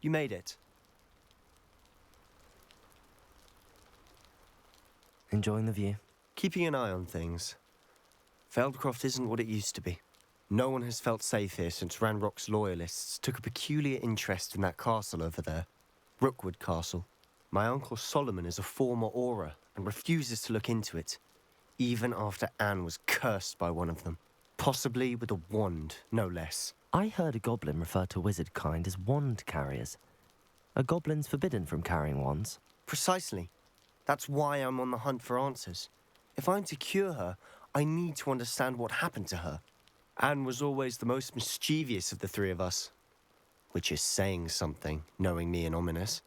You made it. Enjoying the view? Keeping an eye on things. Feldcroft isn't what it used to be. No one has felt safe here since Ranrock's loyalists took a peculiar interest in that castle over there. Rookwood Castle. My uncle Solomon is a former Auror and refuses to look into it, even after Anne was cursed by one of them. Possibly with a wand, no less. I heard a goblin refer to wizard kind as wand carriers. Are goblins forbidden from carrying wands? Precisely. That's why I'm on the hunt for answers. If I'm to cure her, I need to understand what happened to her. Anne was always the most mischievous of the three of us. Which is saying something, knowing me and Ominous.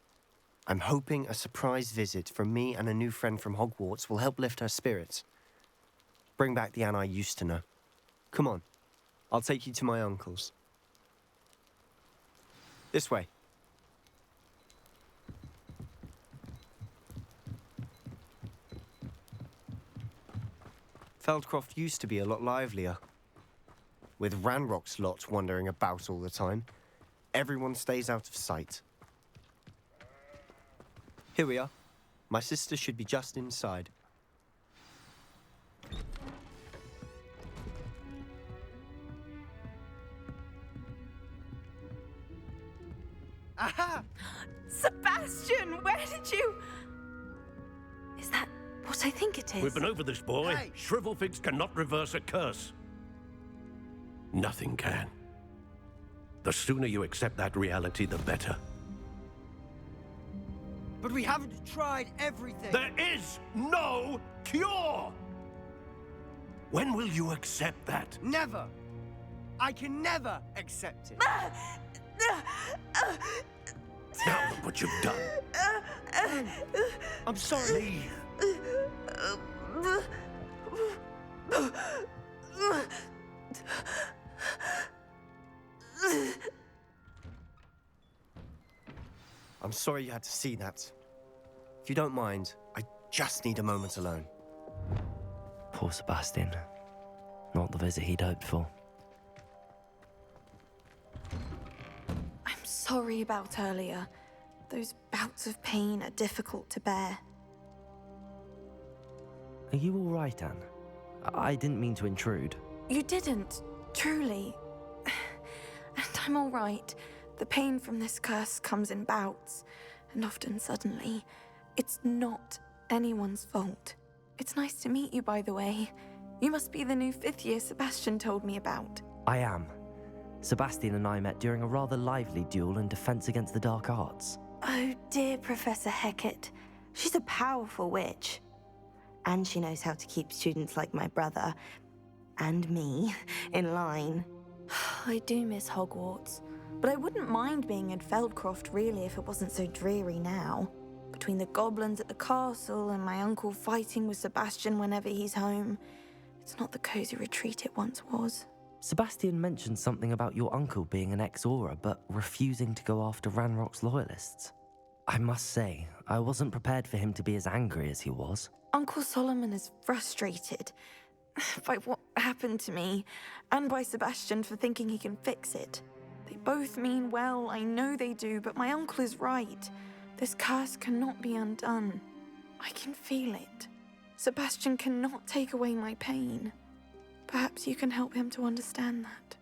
I'm hoping a surprise visit from me and a new friend from Hogwarts will help lift her spirits. Bring back the Anne I used to know. Come on, I'll take you to my uncle's. This way. Feldcroft used to be a lot livelier. With Ranrock's lot wandering about all the time, everyone stays out of sight. Here we are. My sister should be just inside. Aha! Sebastian, where did you... Is that what I think it is? We've been over this, boy. Hey. Shrivelfigs cannot reverse a curse. Nothing can. The sooner you accept that reality, the better. But we haven't tried everything. There is no cure! When will you accept that? Never. I can never accept it. Now look what you've done. I'm sorry. Leave. I'm sorry you had to see that. If you don't mind, I just need a moment alone. Poor Sebastian. Not the visit he'd hoped for. I'm sorry about earlier. Those bouts of pain are difficult to bear. Are you all right, Anne? I didn't mean to intrude. You didn't, truly. And I'm all right. The pain from this curse comes in bouts, and often suddenly. It's not anyone's fault. It's nice to meet you, by the way. You must be the new 5th year Sebastian told me about. I am. Sebastian and I met during a rather lively duel in Defense Against the Dark Arts. Oh, dear Professor Hecat. She's a powerful witch. And she knows how to keep students like my brother, and me, in line. I do miss Hogwarts, but I wouldn't mind being in Feldcroft, really, if it wasn't so dreary now. Between the goblins at the castle and my uncle fighting with Sebastian whenever he's home, it's not the cozy retreat it once was. Sebastian mentioned something about your uncle being an ex-Auror, but refusing to go after Ranrock's loyalists. I must say, I wasn't prepared for him to be as angry as he was. Uncle Solomon is frustrated by what happened to me, and by Sebastian for thinking he can fix it. They both mean well, I know they do, but my uncle is right. This curse cannot be undone. I can feel it. Sebastian cannot take away my pain. Perhaps you can help him to understand that.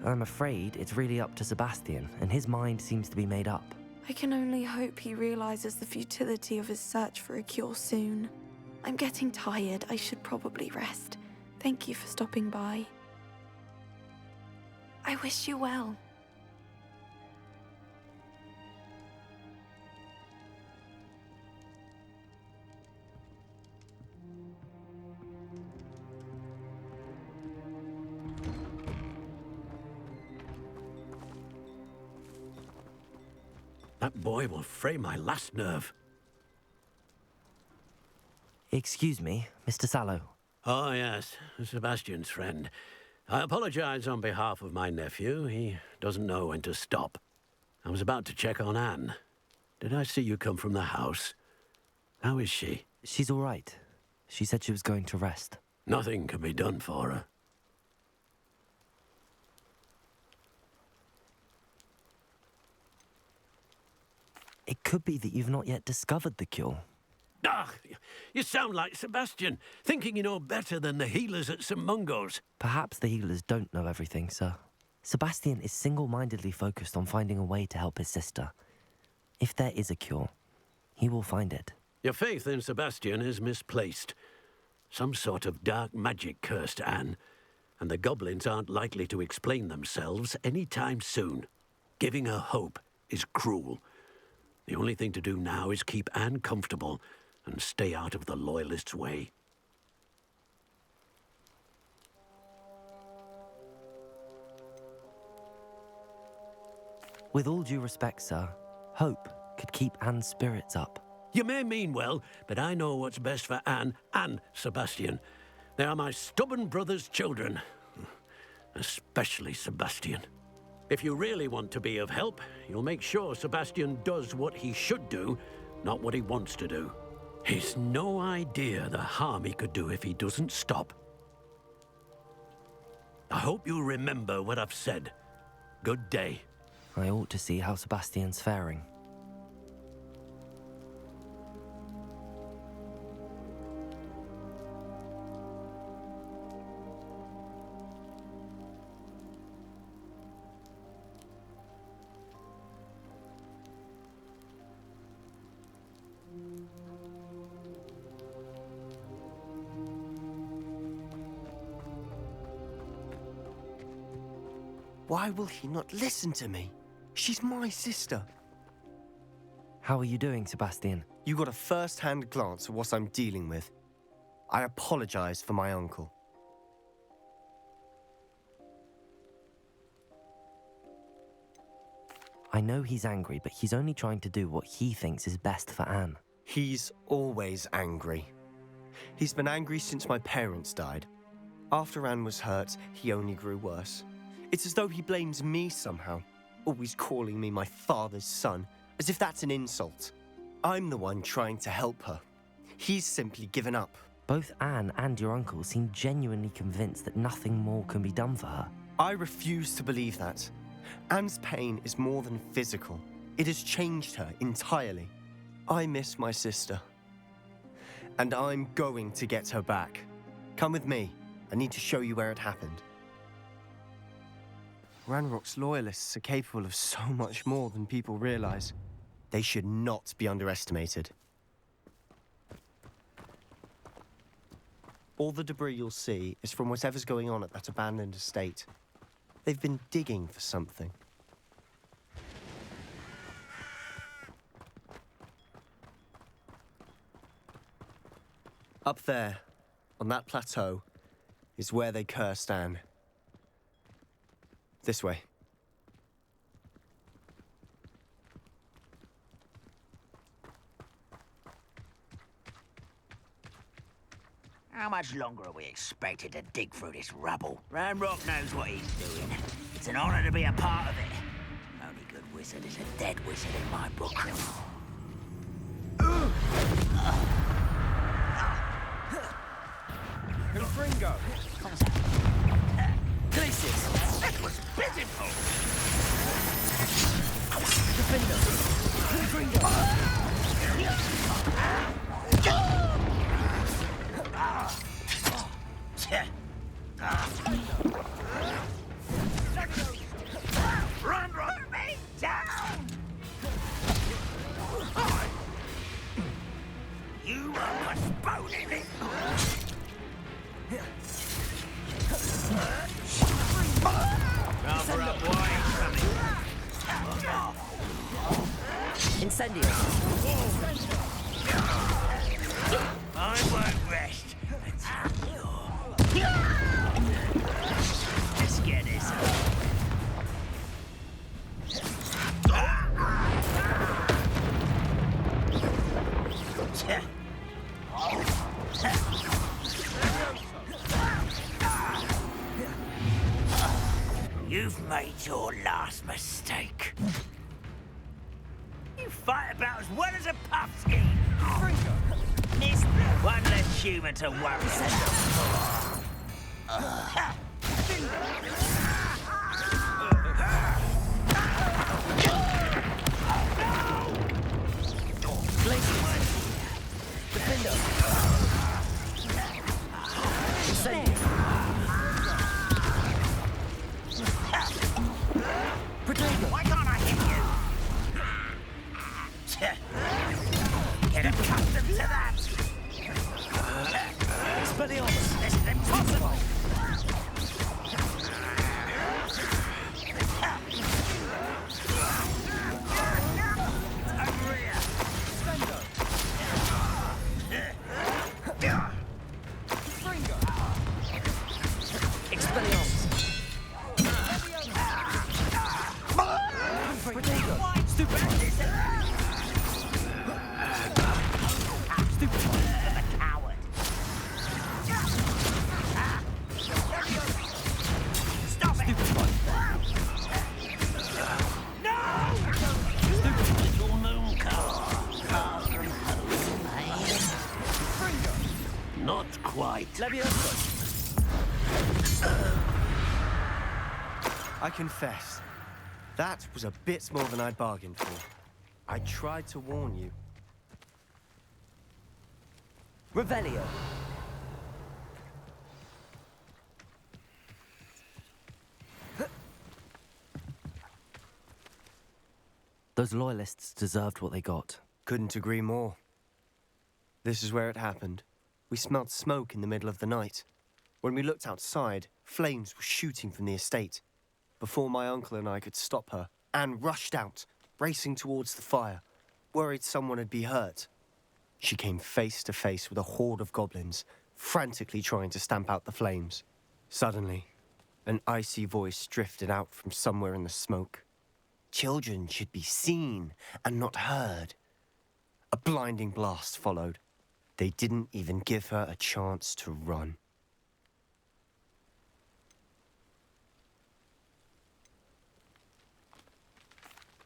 I'm afraid it's really up to Sebastian, and his mind seems to be made up. I can only hope he realizes the futility of his search for a cure soon. I'm getting tired. I should probably rest. Thank you for stopping by. I wish you well. That boy will fray my last nerve. Excuse me, Mr. Sallow. Oh, yes, Sebastian's friend. I apologize on behalf of my nephew. He doesn't know when to stop. I was about to check on Anne. Did I see you come from the house? How is she? She's all right. She said she was going to rest. Nothing can be done for her. It could be that you've not yet discovered the cure. Ah, you sound like Sebastian, thinking you know better than the healers at St. Mungo's. Perhaps the healers don't know everything, sir. Sebastian is single-mindedly focused on finding a way to help his sister. If there is a cure, he will find it. Your faith in Sebastian is misplaced. Some sort of dark magic cursed Anne, and the goblins aren't likely to explain themselves any time soon. Giving her hope is cruel. The only thing to do now is keep Anne comfortable and stay out of the Loyalists' way. With all due respect, sir, hope could keep Anne's spirits up. You may mean well, but I know what's best for Anne and Sebastian. They are my stubborn brother's children. Especially Sebastian. If you really want to be of help, you'll make sure Sebastian does what he should do, not what he wants to do. He's no idea the harm he could do if he doesn't stop. I hope you'll remember what I've said. Good day. I ought to see how Sebastian's faring. Why will he not listen to me? She's my sister. How are you doing, Sebastian? You got a first-hand glance at what I'm dealing with. I apologize for my uncle. I know he's angry, but he's only trying to do what he thinks is best for Anne. He's always angry. He's been angry since my parents died. After Anne was hurt, he only grew worse. It's as though he blames me somehow, always calling me my father's son, as if that's an insult. I'm the one trying to help her. He's simply given up. Both Anne and your uncle seem genuinely convinced that nothing more can be done for her. I refuse to believe that. Anne's pain is more than physical. It has changed her entirely. I miss my sister. And I'm going to get her back. Come with me. I need to show you where it happened. Ranrock's loyalists are capable of so much more than people realize. They should not be underestimated. All the debris you'll see is from whatever's going on at that abandoned estate. They've been digging for something. Up there, on that plateau, is where they cursed Anne. This way. How much longer are we expected to dig through this rubble? Ranrock knows what he's doing. It's an honor to be a part of it. Only good wizard is a dead wizard in my book. Confringo! Glacius! That was pitiful! Defender! Confringo! Run me down! You are postponing it! Cover up wide coming! Incendio! I won't rest until you're... Let's get this over. You've made your last mistake. You fight about as well as a puffskein. Mister One less human to worry about. Why can't I hit you? Get accustomed to that. This is impossible. Not quite. I confess, that was a bit more than I'd bargained for. I tried to warn you. Revelio. Those loyalists deserved what they got. Couldn't agree more. This is where it happened. We smelled smoke in the middle of the night. When we looked outside, flames were shooting from the estate. Before my uncle and I could stop her, Anne rushed out, racing towards the fire, worried someone had been hurt. She came face to face with a horde of goblins, frantically trying to stamp out the flames. Suddenly, an icy voice drifted out from somewhere in the smoke. Children should be seen and not heard. A blinding blast followed. They didn't even give her a chance to run.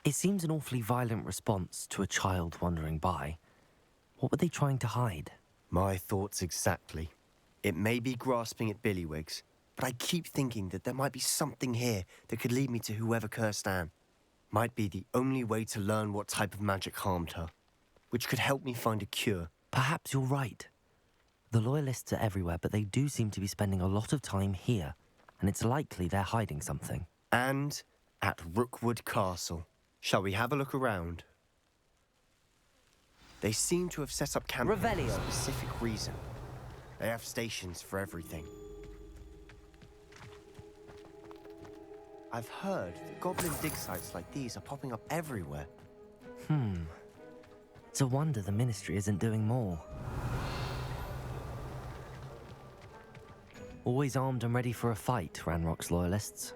It seems an awfully violent response to a child wandering by. What were they trying to hide? My thoughts exactly. It may be grasping at Billywigs, but I keep thinking that there might be something here that could lead me to whoever cursed Anne. Might be the only way to learn what type of magic harmed her, which could help me find a cure. Perhaps you're right. The Loyalists are everywhere, but they do seem to be spending a lot of time here, and it's likely they're hiding something. And at Rookwood Castle. Shall we have a look around? They seem to have set up camp for a specific reason. They have stations for everything. I've heard that goblin dig sites like these are popping up everywhere. It's a wonder the Ministry isn't doing more. Always armed and ready for a fight, Ranrock's Loyalists.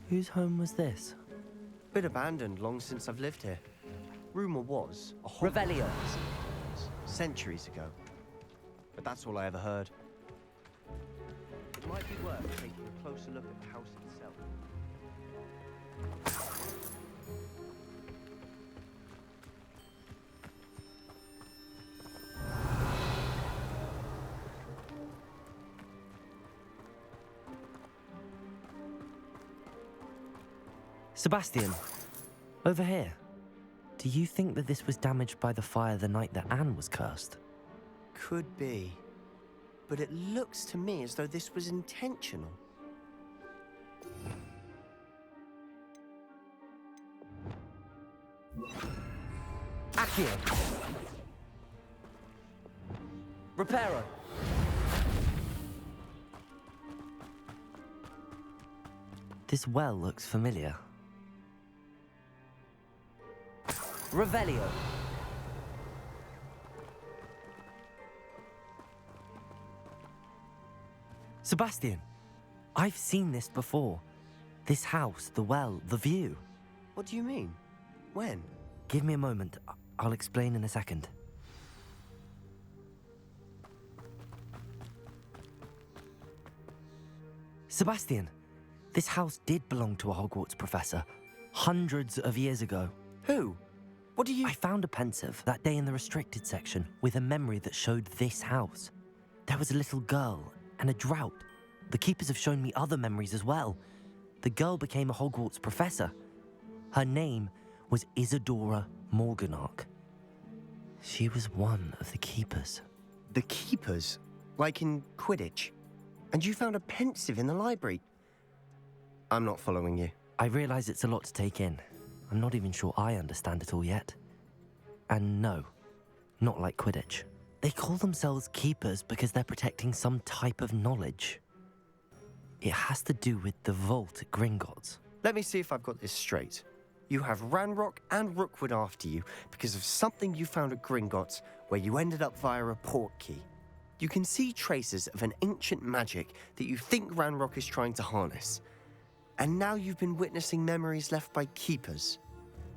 Whose home was this? Been abandoned long since I've lived here. Rumor was a Revelio. Centuries ago. But that's all I ever heard. It might be worth taking a closer look at the house itself. Sebastian, over here. Do you think that this was damaged by the fire the night that Anne was cursed? Could be. But it looks to me as though this was intentional. Accio. Reparo. This well looks familiar. Revelio. Sebastian, I've seen this before. This house, the well, the view. What do you mean? When? Give me a moment. I'll explain in a second. Sebastian, This house did belong to a Hogwarts professor, hundreds of years ago. Who? What do you... I found a pensive that day in the restricted section with a memory that showed this house. There was a little girl and a drought. The keepers have shown me other memories as well. The girl became a Hogwarts professor. Her name was Isadora Morganach. She was one of the keepers. The keepers? Like in Quidditch? And you found a pensive in the library? I'm not following you. I realise it's a lot to take in. I'm not even sure I understand it all yet. And no, not like Quidditch. They call themselves keepers because they're protecting some type of knowledge. It has to do with the vault at Gringotts. Let me see if I've got this straight. You have Ranrock and Rookwood after you because of something you found at Gringotts where you ended up via a portkey. You can see traces of an ancient magic that you think Ranrock is trying to harness. And now you've been witnessing memories left by keepers.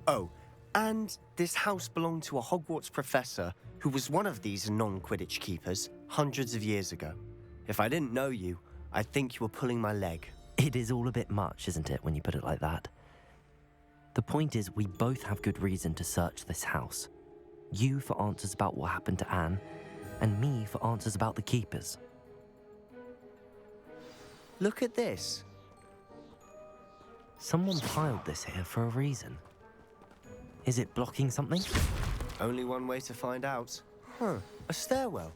Oh, and this house belonged to a Hogwarts professor who was one of these non-Quidditch keepers hundreds of years ago. If I didn't know you, I'd think you were pulling my leg. It is all a bit much, isn't it, when you put it like that? The point is, we both have good reason to search this house. You for answers about what happened to Anne, and me for answers about the keepers. Look at this. Someone piled this here for a reason. Is it blocking something? Only one way to find out. Huh, a stairwell.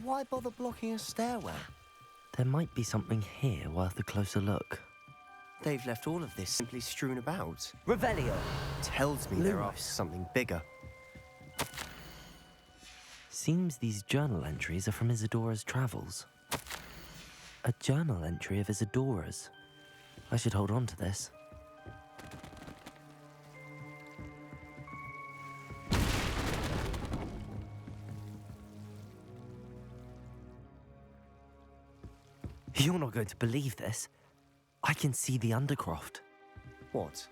Why bother blocking a stairwell? There might be something here worth a closer look. They've left all of this simply strewn about. Revelio. Tells me they're after something bigger. Seems these journal entries are from Isadora's travels. A journal entry of Isadora's. I should hold on to this. You're not going to believe this. I can see the Undercroft. What?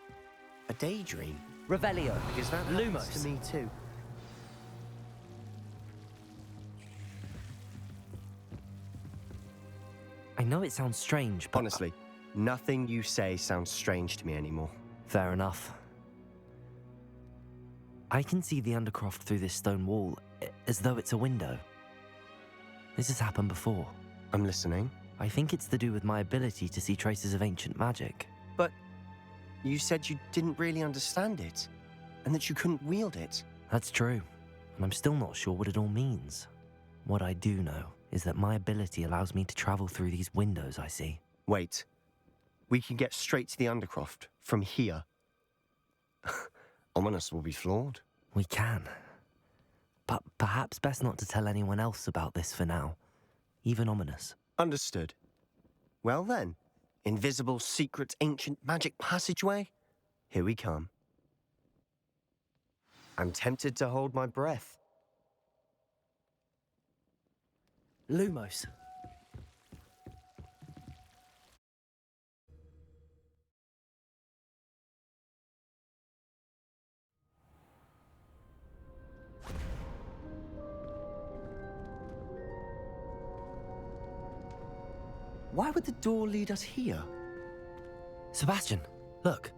A daydream? Revelio. Because that happens to me too. I know it sounds strange, but... Honestly, nothing you say sounds strange to me anymore. Fair enough. I can see the Undercroft through this stone wall, as though it's a window. This has happened before. I'm listening. I think it's to do with my ability to see traces of ancient magic. But you said you didn't really understand it, and that you couldn't wield it. That's true, and I'm still not sure what it all means. What I do know is that my ability allows me to travel through these windows I see. Wait. We can get straight to the Undercroft from here. Ominous will be flawed. We can. But perhaps best not to tell anyone else about this for now. Even Ominous. Understood. Well then, invisible, secret, ancient magic passageway? Here we come. I'm tempted to hold my breath. Lumos. Why would the door lead us here? Sebastian, look.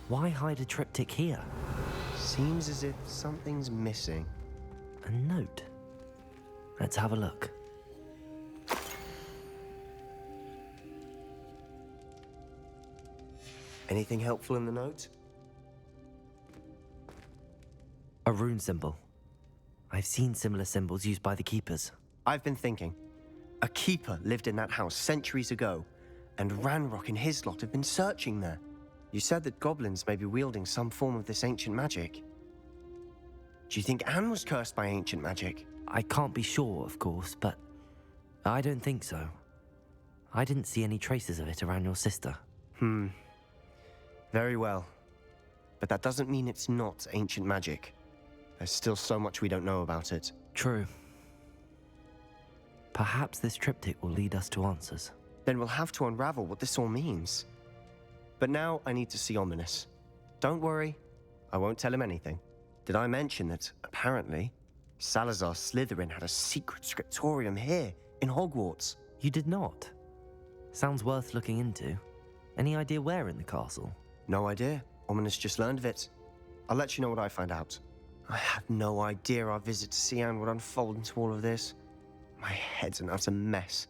Why hide a triptych here? Seems as if something's missing. A note. Let's have a look. Anything helpful in the note? A rune symbol. I've seen similar symbols used by the keepers. I've been thinking. A keeper lived in that house centuries ago, and Ranrock and his lot have been searching there. You said that goblins may be wielding some form of this ancient magic. Do you think Anne was cursed by ancient magic? I can't be sure, of course, but I don't think so. I didn't see any traces of it around your sister. Very well. But that doesn't mean it's not ancient magic. There's still so much we don't know about it. True. Perhaps this triptych will lead us to answers. Then we'll have to unravel what this all means. But now I need to see Ominous. Don't worry, I won't tell him anything. Did I mention that, apparently, Salazar Slytherin had a secret scriptorium here, in Hogwarts? You did not? Sounds worth looking into. Any idea where in the castle? No idea. Ominous just learned of it. I'll let you know what I find out. I had no idea our visit to Sian would unfold into all of this. My head's an utter mess.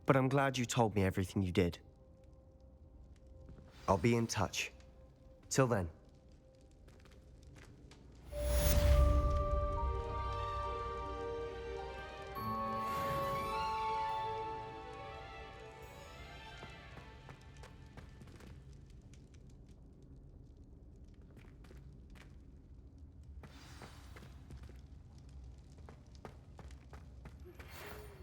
But I'm glad you told me everything you did. I'll be in touch. Till then.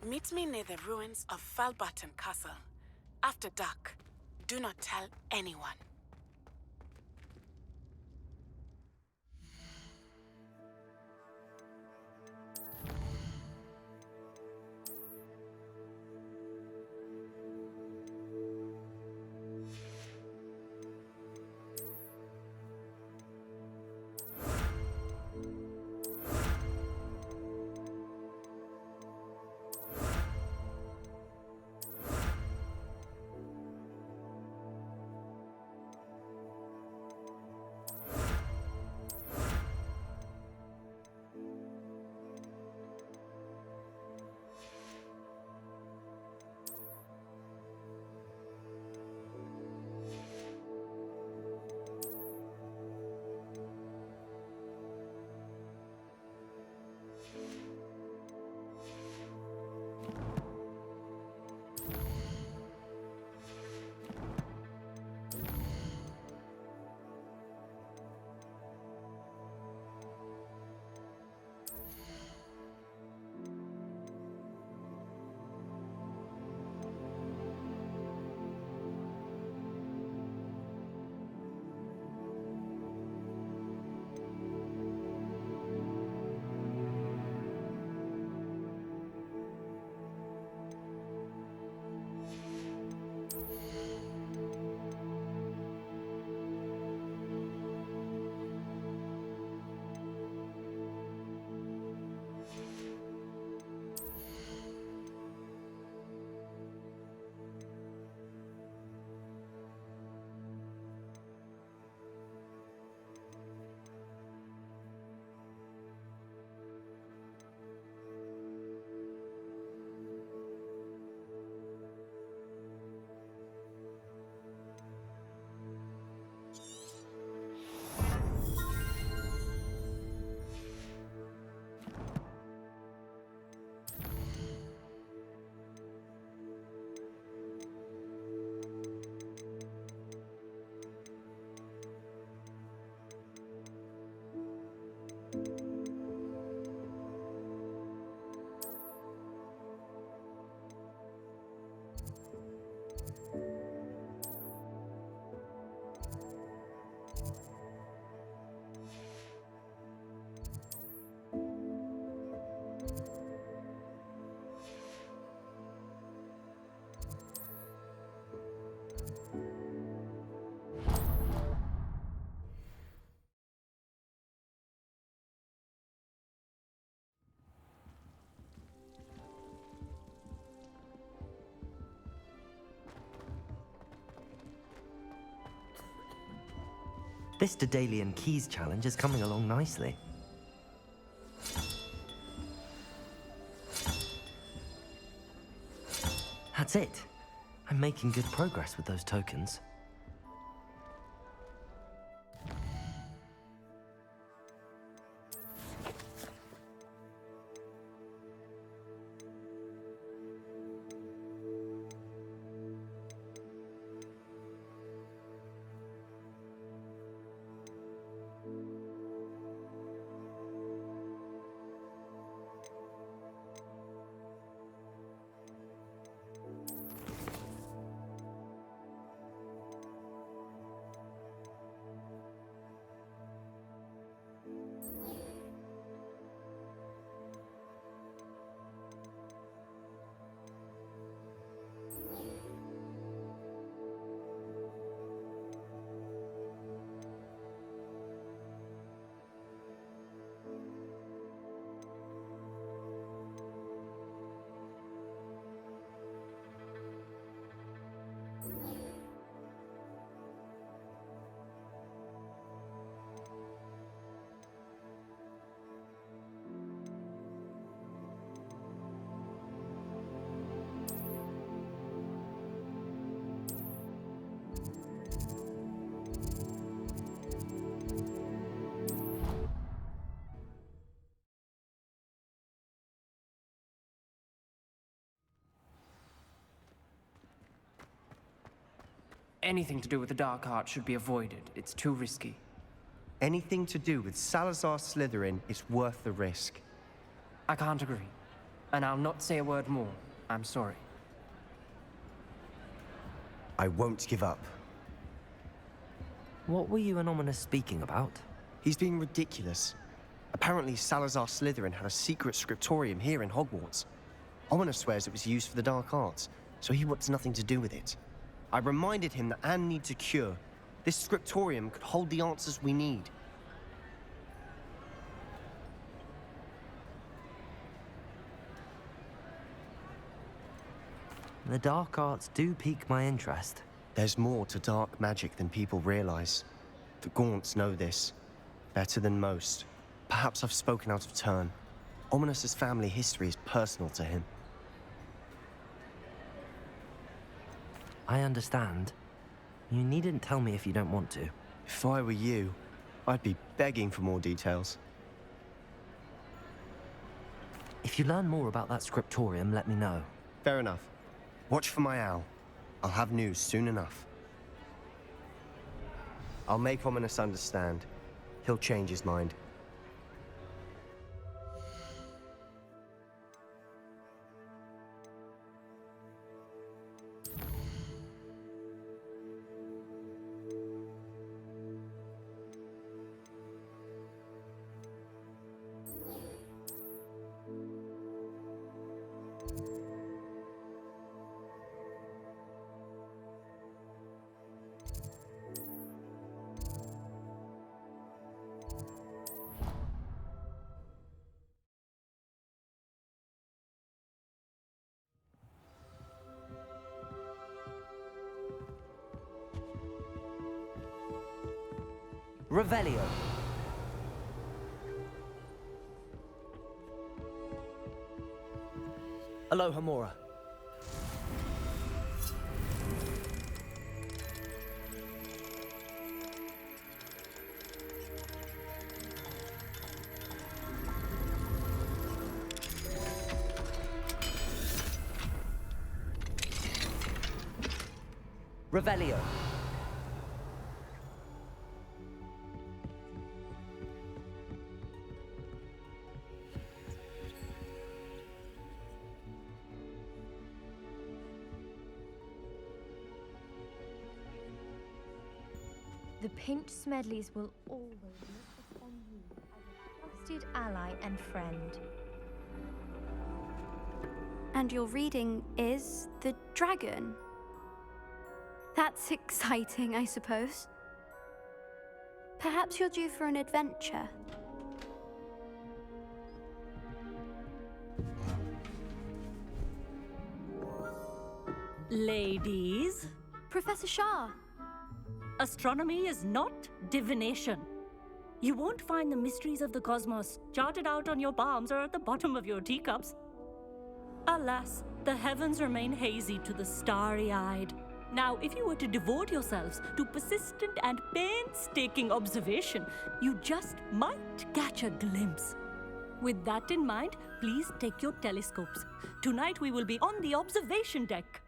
Meet me near the ruins of Falbarton Castle. After dark. Do not tell anyone. This Daedalian Keys challenge is coming along nicely. That's it. I'm making good progress with those tokens. anything to do with the dark art should be avoided. It's too risky. Anything to do with Salazar Slytherin is worth the risk. I can't agree. And I'll not say a word more. I'm sorry. I won't give up. What were you and Ominous speaking about? He's being ridiculous. Apparently, Salazar Slytherin had a secret scriptorium here in Hogwarts. Ominous swears it was used for the dark arts, so he wants nothing to do with it. I reminded him that Anne needs a cure. This scriptorium could hold the answers we need. The dark arts do pique my interest. There's more to dark magic than people realize. The Gaunts know this better than most. Perhaps I've spoken out of turn. Ominous's family history is personal to him. I understand. You needn't tell me if you don't want to. If I were you, I'd be begging for more details. If you learn more about that scriptorium, let me know. Fair enough. Watch for my owl. I'll have news soon enough. I'll make Ominous understand. He'll change his mind. Revelio. Aloha Mora. Revelio. The Pinch Smedleys will always look upon you as a trusted ally and friend. And your reading is The Dragon. That's exciting, I suppose. Perhaps you're due for an adventure. Ladies, Professor Shah. astronomy is not divination. You won't find the mysteries of the cosmos charted out on your palms or at the bottom of your teacups. Alas, the heavens remain hazy to the starry-eyed. Now, if you were to devote yourselves to persistent and painstaking observation, you just might catch a glimpse. With that in mind, please take your telescopes. Tonight we will be on the observation deck.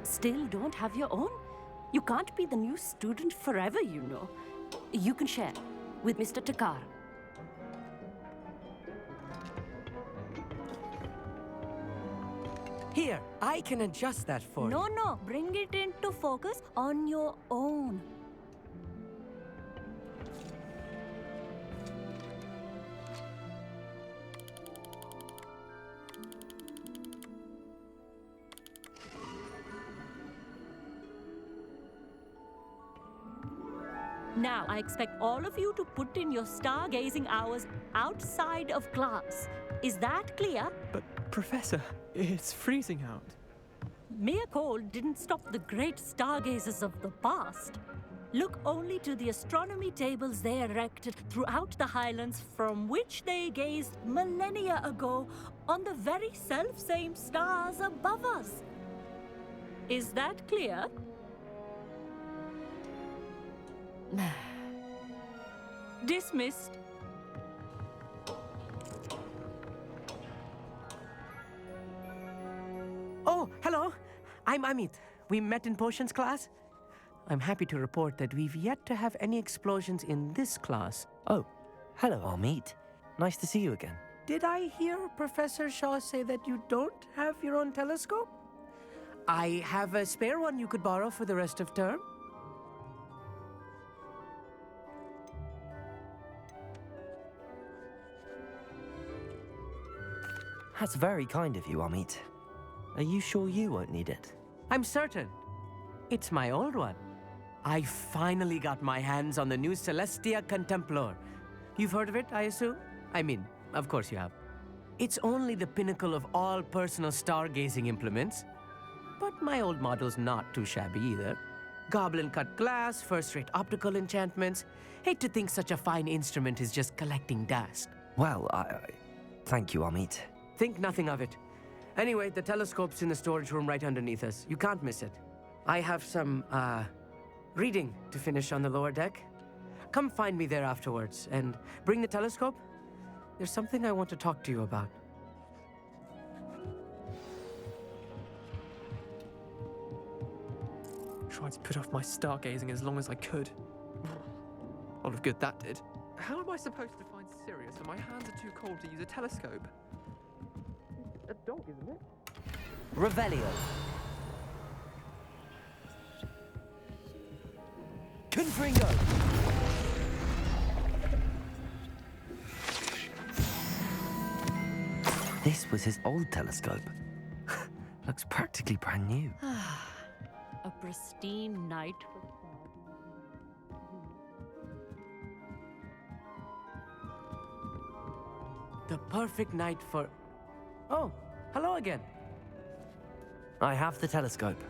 Still don't have your own? You can't be the new student forever, you know. You can share with Mr. Takar. Here, I can adjust that for you. No, bring it into focus on your own. Now, I expect all of you to put in your stargazing hours outside of class. Is that clear? But, Professor, it's freezing out. Mere cold didn't stop the great stargazers of the past. Look only to the astronomy tables they erected throughout the Highlands from which they gazed millennia ago on the very self-same stars above us. Is that clear? Dismissed. I'm Amit. We met in potions class. I'm happy to report that we've yet to have any explosions in this class. Oh, hello, Amit. Nice to see you again. Did I hear Professor Shaw say that you don't have your own telescope? I have a spare one you could borrow for the rest of term. That's very kind of you, Amit. Are you sure you won't need it? I'm certain. It's my old one. I finally got my hands on the new Celestia Contemplar. You've heard of it, I assume? I mean, of course you have. It's only the pinnacle of all personal stargazing implements. But my old model's not too shabby either. Goblin-cut glass, first-rate optical enchantments. Hate to think such a fine instrument is just collecting dust. Well, thank you, Amit. Think nothing of it. Anyway, the telescope's in the storage room right underneath us. You can't miss it. I have some, reading to finish on the lower deck. Come find me there afterwards, and bring the telescope. There's something I want to talk to you about. Tried to put off my stargazing as long as I could. A lot of good that did. How am I supposed to find Sirius when my hands are too cold to use a telescope? It's a dog, isn't it? Revelio. Confringo. This was his old telescope. Looks practically brand new. A pristine night for The perfect night for... Oh, hello again. I have the telescope.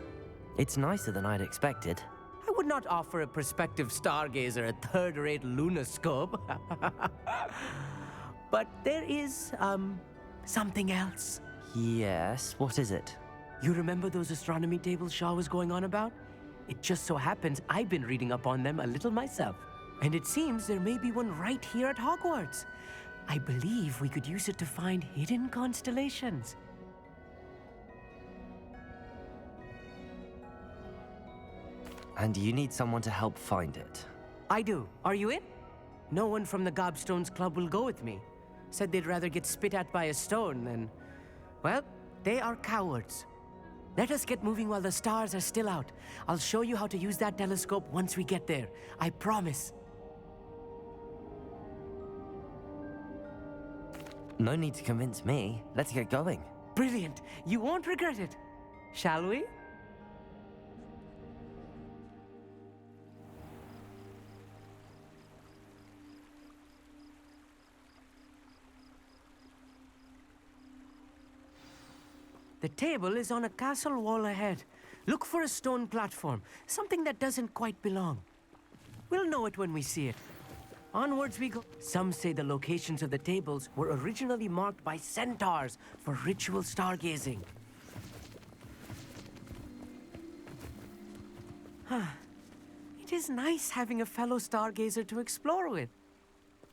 It's nicer than I'd expected. I would not offer a prospective stargazer a third-rate lunoscope. But there is, something else. Yes, what is it? You remember those astronomy tables Shaw was going on about? It just so happens I've been reading up on them a little myself. And it seems there may be one right here at Hogwarts. I believe we could use it to find hidden constellations. And you need someone to help find it. I do. Are you in? No one from the Gobstones Club will go with me. Said they'd rather get spit at by a stone than... Well, they are cowards. Let us get moving while the stars are still out. I'll show you how to use that telescope once we get there. I promise. No need to convince me. Let's get going. Brilliant. You won't regret it. Shall we? The table is on a castle wall ahead. Look for a stone platform, something that doesn't quite belong. We'll know it when we see it. Onwards we go. Some say the locations of the tables were originally marked by centaurs for ritual stargazing. It is nice having a fellow stargazer to explore with.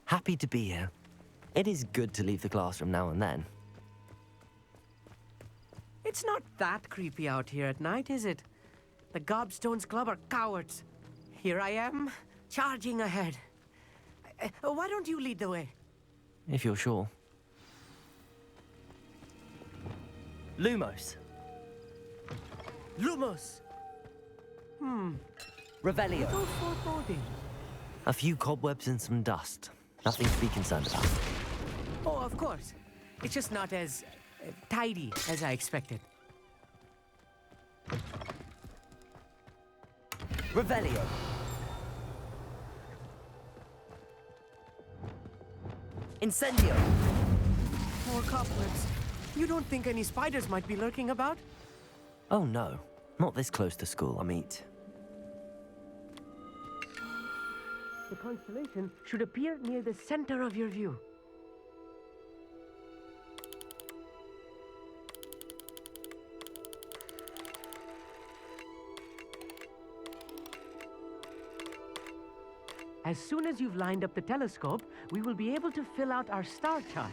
Happy to be here. It is good to leave the classroom now and then. It's not that creepy out here at night, is it? The Gobstones Club are cowards. Here I am, charging ahead. Why don't you lead the way? If you're sure. Lumos. Lumos! Revelio. Little foreboding. A few cobwebs and some dust. Nothing to be concerned about. Oh, of course. It's just not as tidy as I expected. Revelio. Incendio. More cobwebs. You don't think any spiders might be lurking about? Oh no, not this close to school, Amit. The constellation should appear near the center of your view. As soon as you've lined up the telescope, we will be able to fill out our star chart.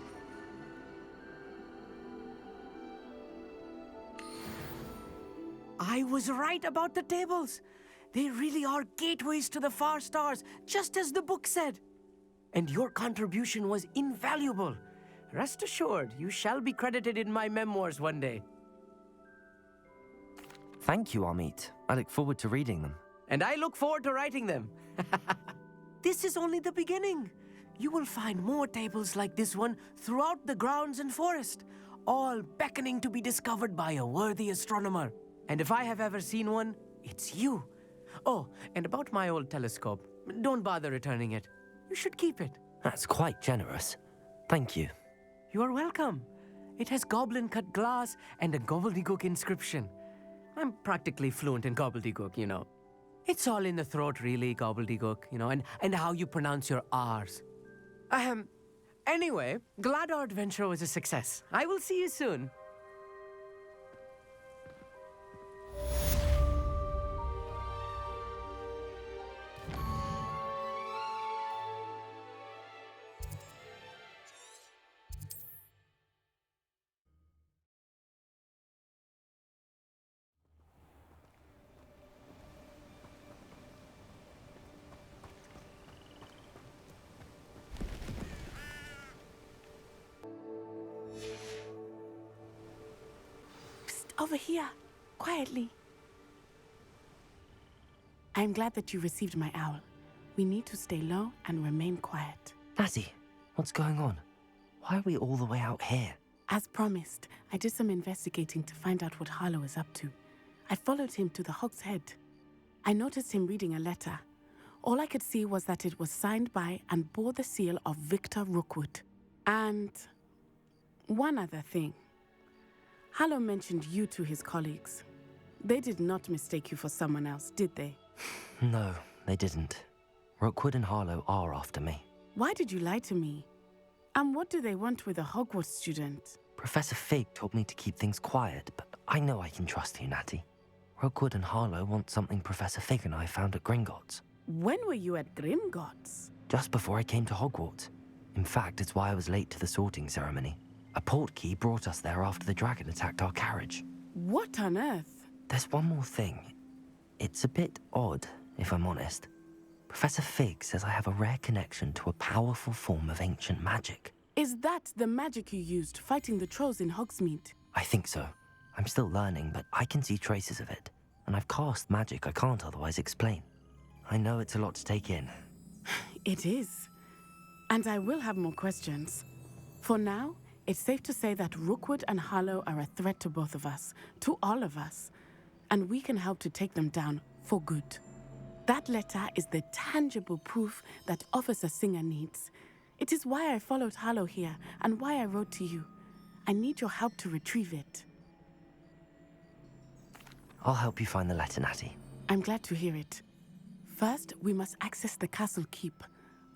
I was right about the tables. They really are gateways to the far stars, just as the book said. And your contribution was invaluable. Rest assured, you shall be credited in my memoirs one day. Thank you, Amit. I look forward to reading them. And I look forward to writing them. This is only the beginning. You will find more tables like this one throughout the grounds and forest, all beckoning to be discovered by a worthy astronomer. And if I have ever seen one, it's you. Oh, and about my old telescope, don't bother returning it. You should keep it. That's quite generous. Thank you. You are welcome. It has goblin-cut glass and a gobbledygook inscription. I'm practically fluent in gobbledygook, you know. It's all in the throat, really, gobbledygook, you know, and how you pronounce your R's. Anyway, glad our adventure was a success. I will see you soon. Over here, quietly. I'm glad that you received my owl. We need to stay low and remain quiet. Natty, what's going on? Why are we all the way out here? As promised, I did some investigating to find out what Harlow is up to. I followed him to the Hog's Head. I noticed him reading a letter. All I could see was that it was signed by and bore the seal of Victor Rookwood. And one other thing. Harlow mentioned you to his colleagues. They did not mistake you for someone else, did they? No, they didn't. Rookwood and Harlow are after me. Why did you lie to me? And what do they want with a Hogwarts student? Professor Fig told me to keep things quiet, but I know I can trust you, Natty. Rookwood and Harlow want something Professor Fig and I found at Gringotts. When were you at Gringotts? Just before I came to Hogwarts. In fact, it's why I was late to the sorting ceremony. A portkey brought us there after the dragon attacked our carriage. What on earth? There's one more thing. It's a bit odd, if I'm honest. Professor Fig says I have a rare connection to a powerful form of ancient magic. Is that the magic you used fighting the trolls in Hogsmeade? I think so. I'm still learning, but I can see traces of it. And I've cast magic I can't otherwise explain. I know it's a lot to take in. It is. And I will have more questions. For now, it's safe to say that Rookwood and Harlow are a threat to both of us, to all of us, and we can help to take them down for good. That letter is the tangible proof that Officer Singer needs. It is why I followed Harlow here and why I wrote to you. I need your help to retrieve it. I'll help you find the letter, Natty. I'm glad to hear it. First, we must access the castle keep.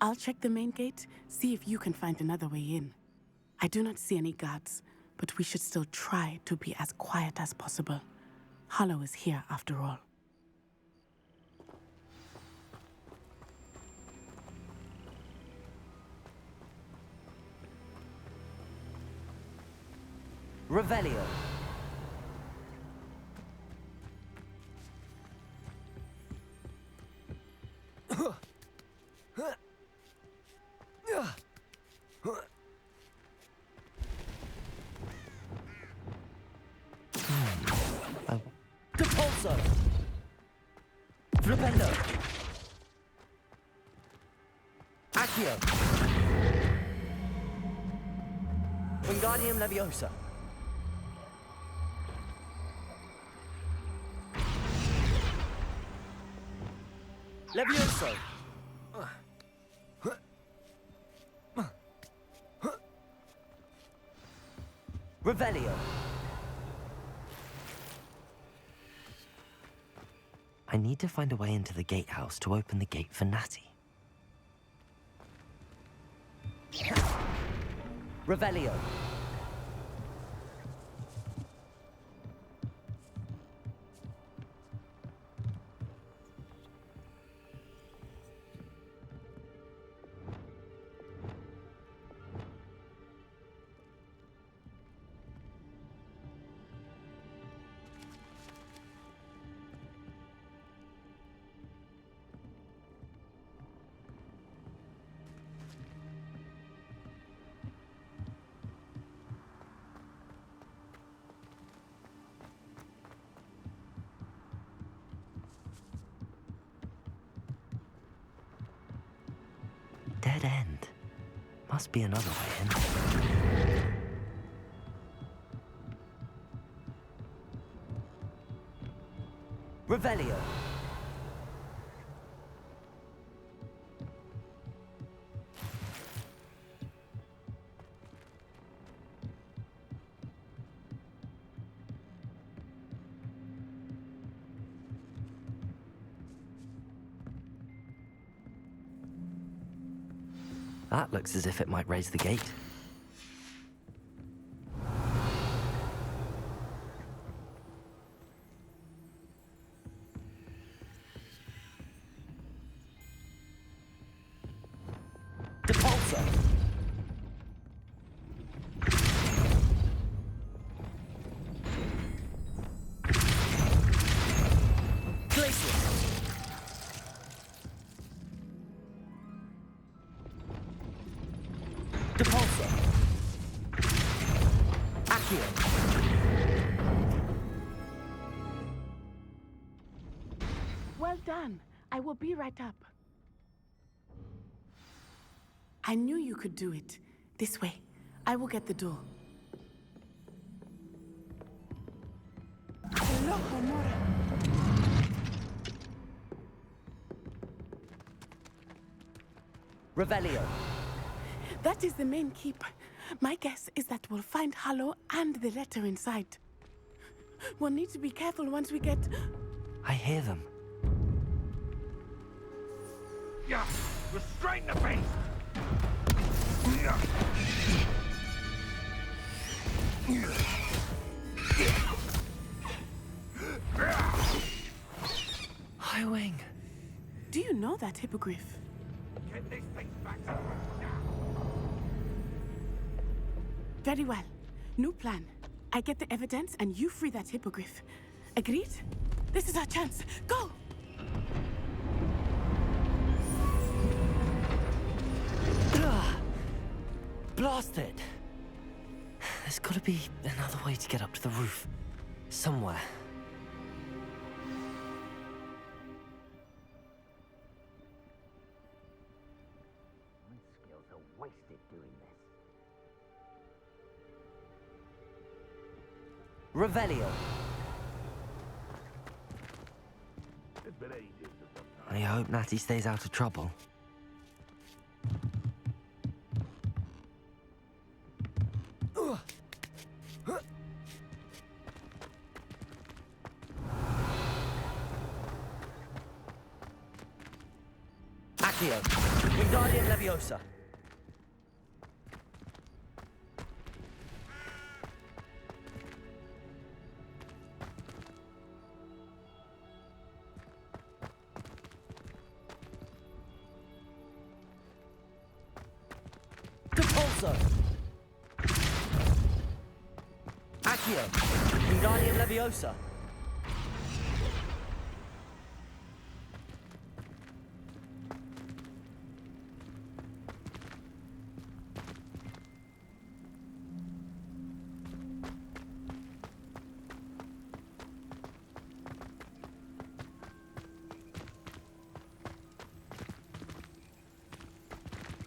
I'll check the main gate, see if you can find another way in. I do not see any guards, but we should still try to be as quiet as possible. Harlow is here after all. Revelio. Depulso. Flipendo. Accio. Wingardium Leviosa. Levioso. Revelio. I need to find a way into the gatehouse to open the gate for Natty. Revelio. dead end. Must be another way in. Revelio. That looks as if it might raise the gate. Depulso! Depulso. Accio. Well done. I will be right up. I knew you could do it. This way. I will get the door. Revelio. That is the main keep. My guess is that we'll find Hallow and the letter inside. We'll need to be careful once we get... I hear them. Yeah, restrain the beast! High Wing. Do you know that hippogriff? Get this thing back to Very well. New plan. I get the evidence and you free that hippogriff. Agreed? This is our chance. Go! Blast it! There's gotta be another way to get up to the roof. Somewhere. My skills are wasted doing this. Revelio. It's been ages since I've I hope Natty stays out of trouble. Accio. Wingardium Leviosa. Depulso. Accio. Wingardium Leviosa.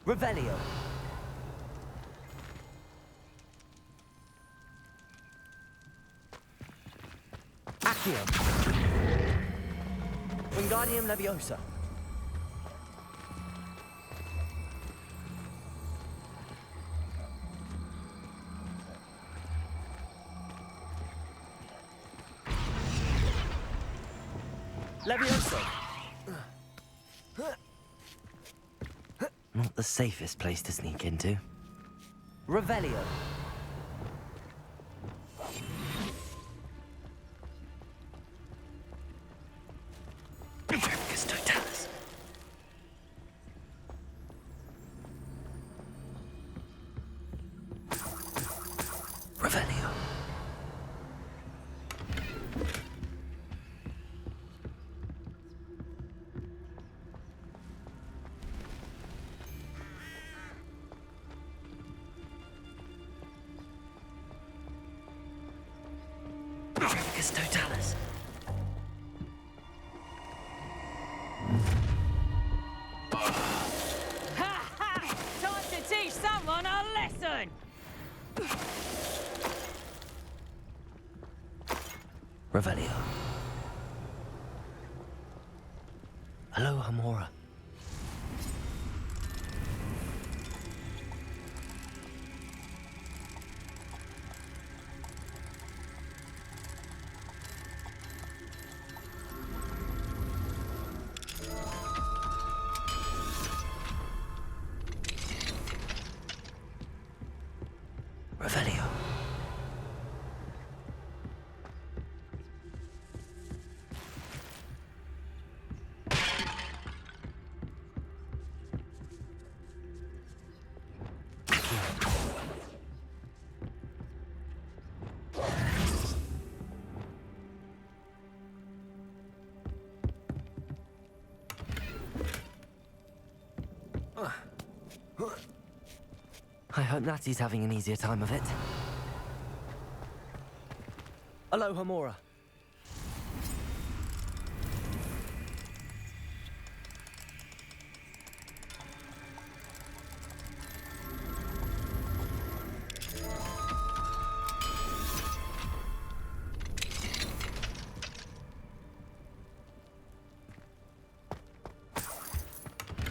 Revelio. Accio. Wingardium Leviosa. Leviosa. Not the safest place to sneak into. Revelio. Tremicus totalis. Revelio. Tremicus totalis. turn! Revelio. Hello, Hamora. Revelio. I hope Natty's having an easier time of it. Hello, Hamora.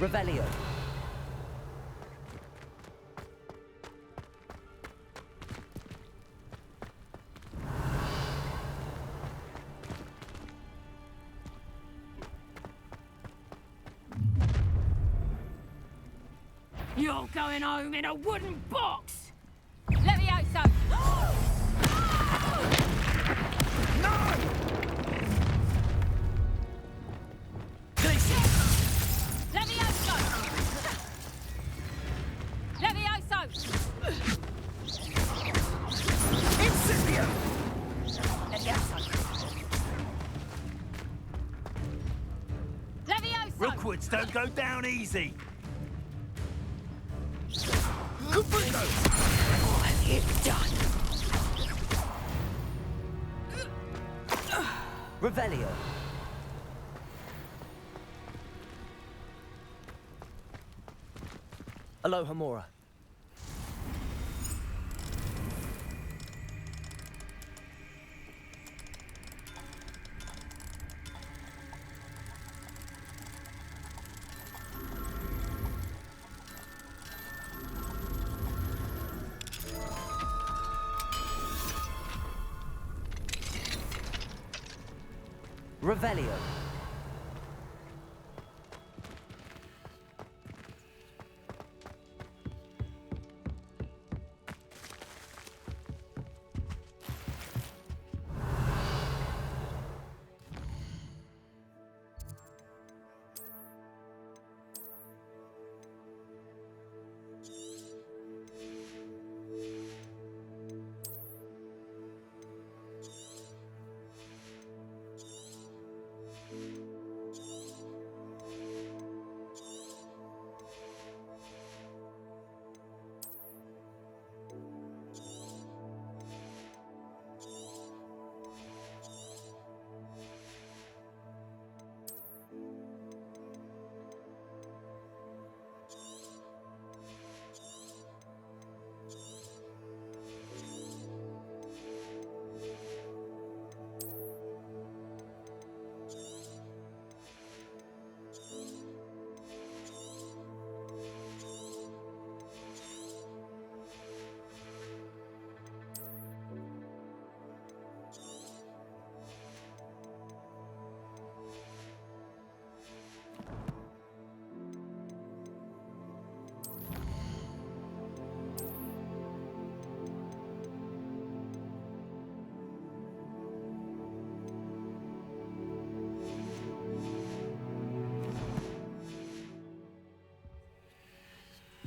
Revelio. You're going home in a wooden box! Levioso! No! Levioso! Levioso! Incipio! Levioso! Rookwoods don't go down easy! What have you done? Revelio. Hello, Hamora. Revelio.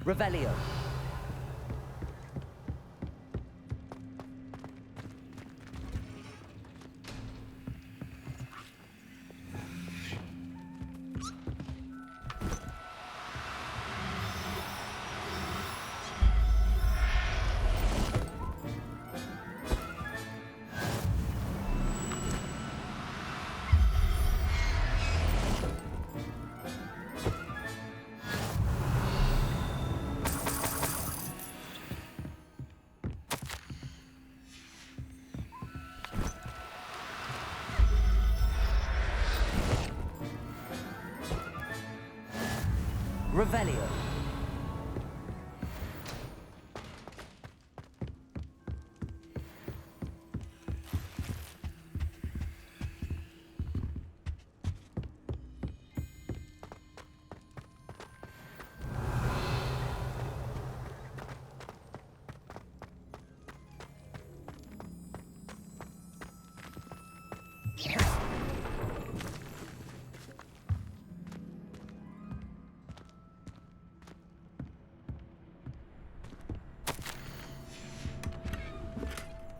Revelio. Revelio.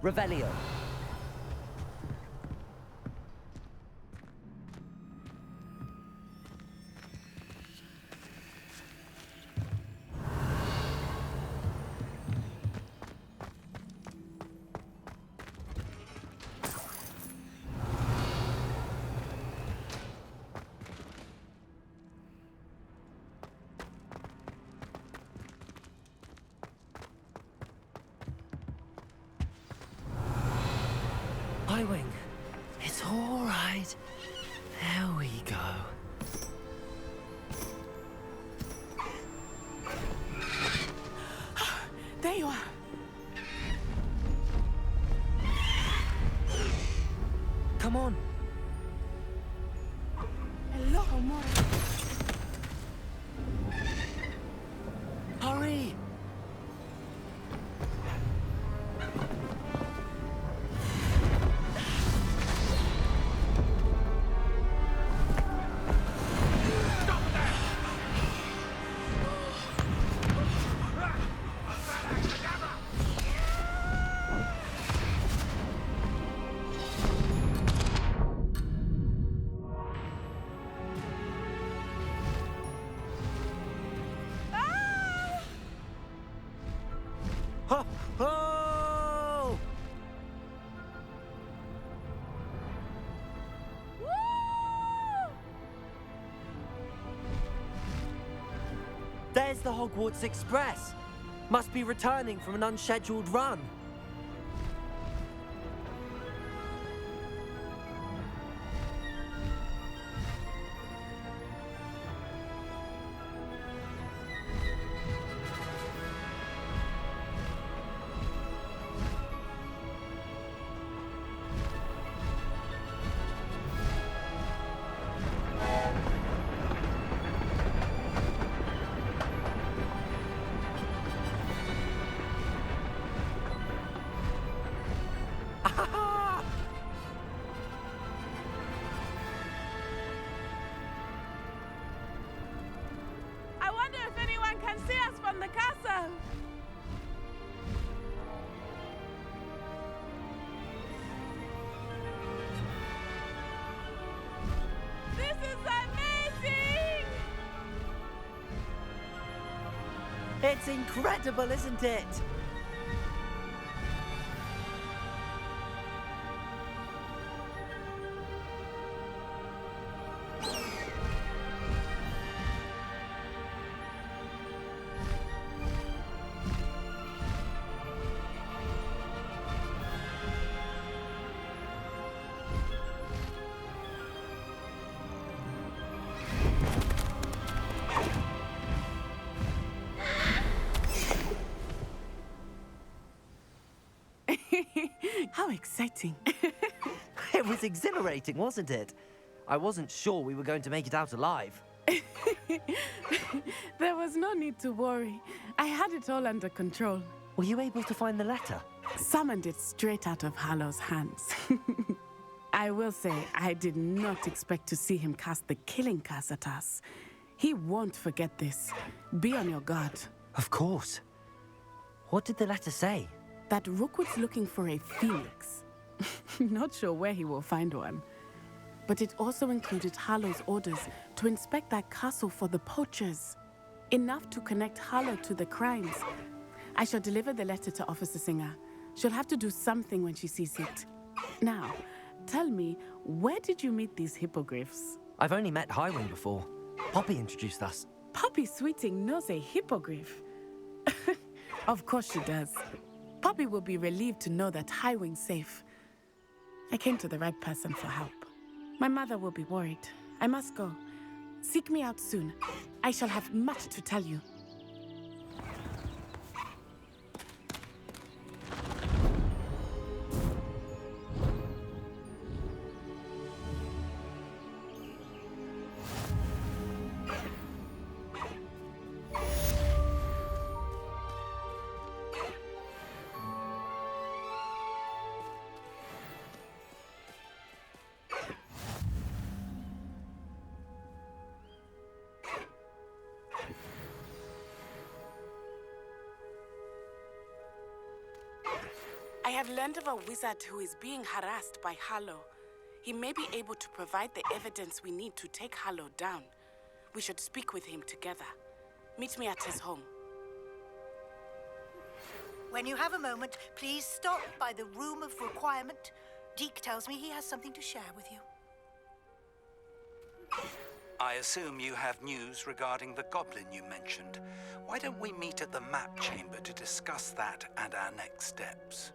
Revelio. Highwing, it's all right. There we go. There you are. Come on. Hello, amore. Hurry! Ho! Ho! There's the Hogwarts Express. Must be returning from an unscheduled run. I wonder if anyone can see us from the castle. This is amazing! It's incredible, isn't it? How exciting. It was exhilarating, wasn't it? I wasn't sure we were going to make it out alive. There was no need to worry. I had it all under control. Were you able to find the letter? Summoned it straight out of Hallow's hands. I will say, I did not expect to see him cast the killing curse at us. He won't forget this. Be on your guard. Of course. What did the letter say? That Rookwood's looking for a phoenix. Not sure where he will find one. But it also included Harlow's orders to inspect that castle for the poachers. Enough to connect Harlow to the crimes. I shall deliver the letter to Officer Singer. She'll have to do something when she sees it. Now, tell me, where did you meet these hippogriffs? I've only met Highwing before. Poppy introduced us. Poppy Sweeting knows a hippogriff. Of course she does. Poppy will be relieved to know that Highwing's safe. I came to the right person for help. My mother will be worried. I must go. Seek me out soon. I shall have much to tell you. I have learned of a wizard who is being harassed by Harlow. He may be able to provide the evidence we need to take Harlow down. We should speak with him together. Meet me at his home. When you have a moment, please stop by the room of requirement. Deke tells me he has something to share with you. I assume you have news regarding the goblin you mentioned. Why don't we meet at the map chamber to discuss that and our next steps?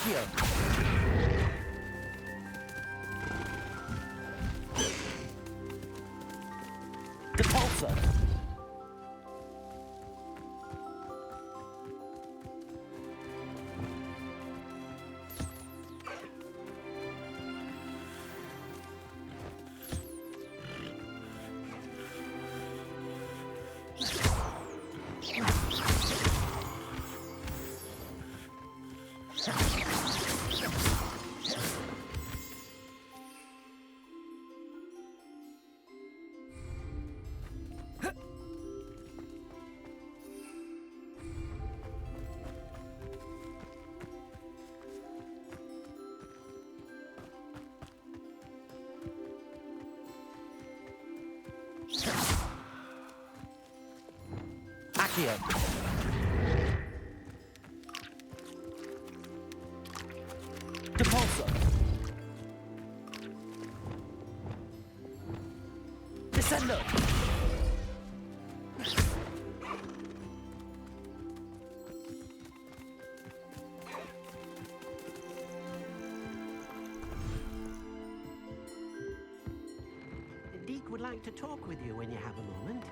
Accio. Depulso. Accio. Depulso. Descendo. Deke would like to talk with you when you have a moment.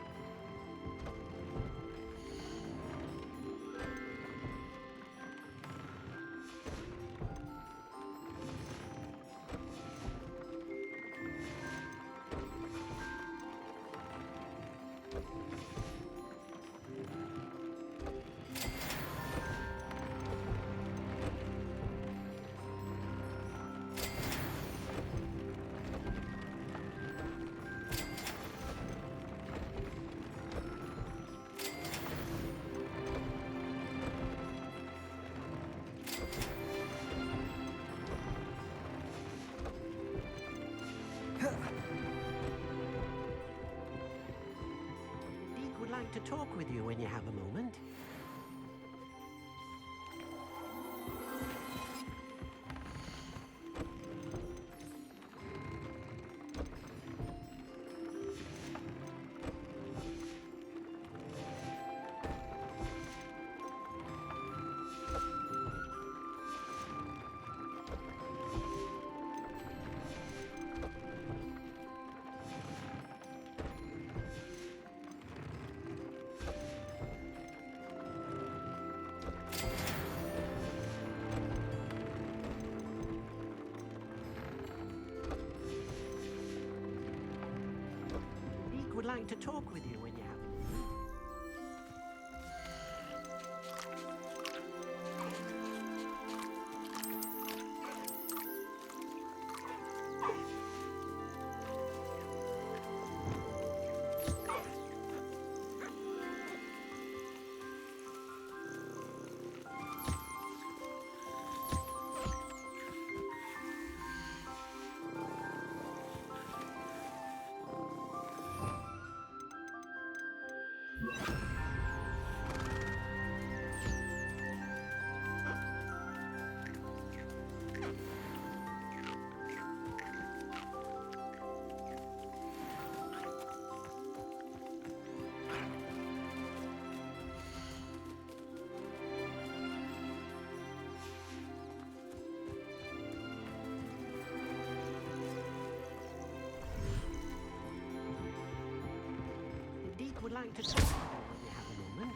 Deke would like to talk with you when you have a moment. Deke would like to talk with you when you have a moment. Deke would like to talk with you when you have a moment.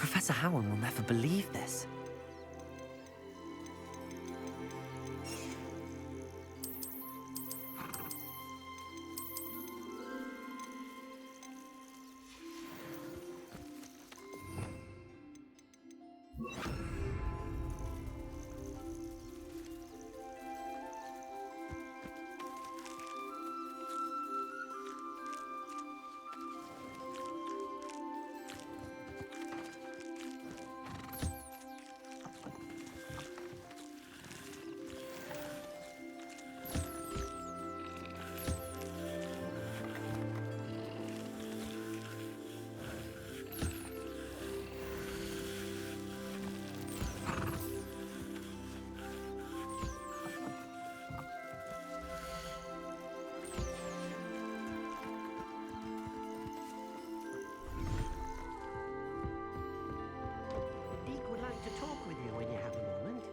Professor Howard will never believe this. Deke would like to talk with you when you have a moment.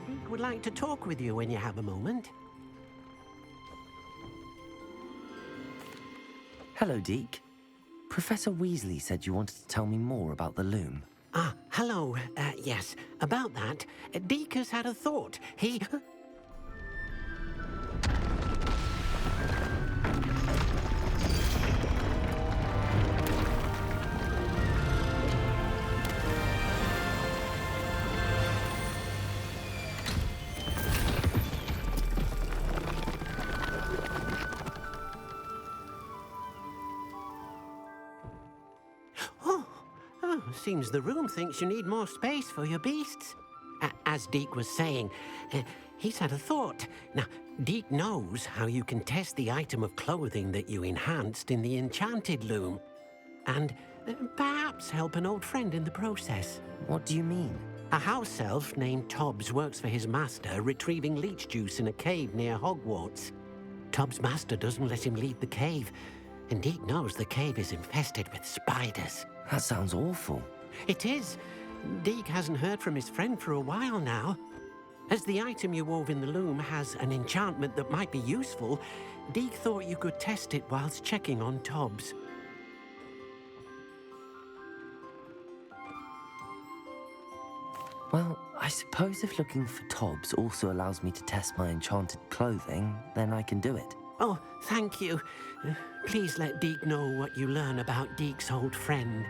Deke would like to talk with you when you have a moment. Hello, Deke. Professor Weasley said you wanted to tell me more about the loom. Ah, hello. Yes, about that. Deke has had a thought. He... Seems the room thinks you need more space for your beasts. As Deke was saying, he's had a thought. Now, Deke knows how you can test the item of clothing that you enhanced in the enchanted loom. And perhaps help an old friend in the process. What do you mean? A house elf named Tobbs works for his master retrieving leech juice in a cave near Hogwarts. Tobbs' master doesn't let him leave the cave, and Deke knows the cave is infested with spiders. That sounds awful. It is. Deke hasn't heard from his friend for a while now. As the item you wove in the loom has an enchantment that might be useful, Deke thought you could test it whilst checking on Tobbs. Well, I suppose if looking for Tobbs also allows me to test my enchanted clothing, then I can do it. Oh, thank you. Please let Deke know what you learn about Deke's old friend.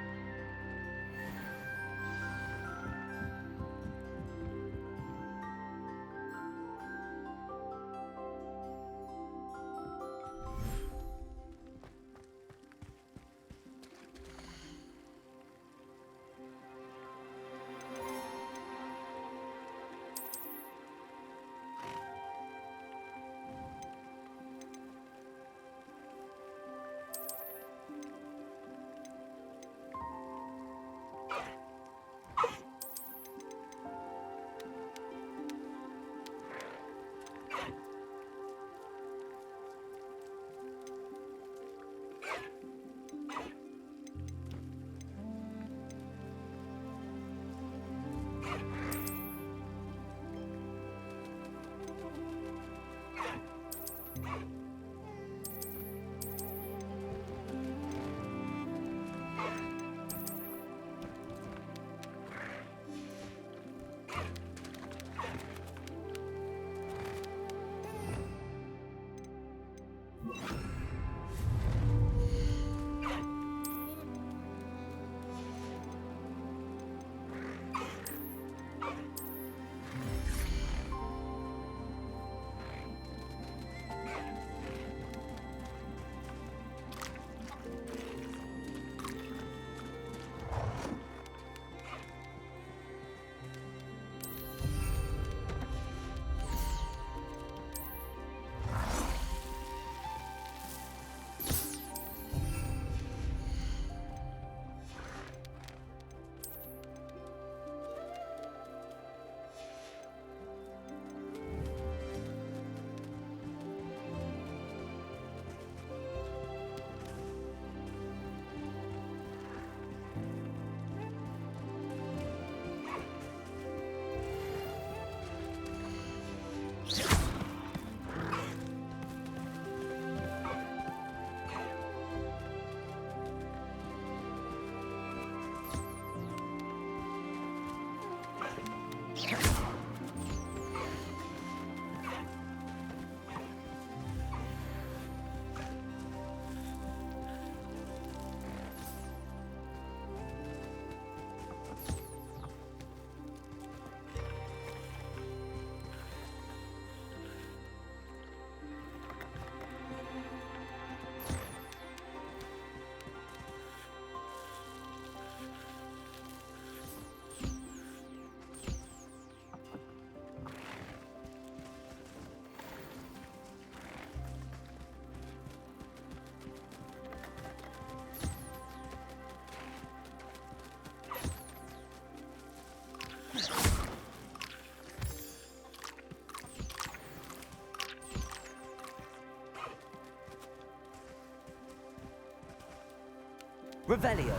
Revelio.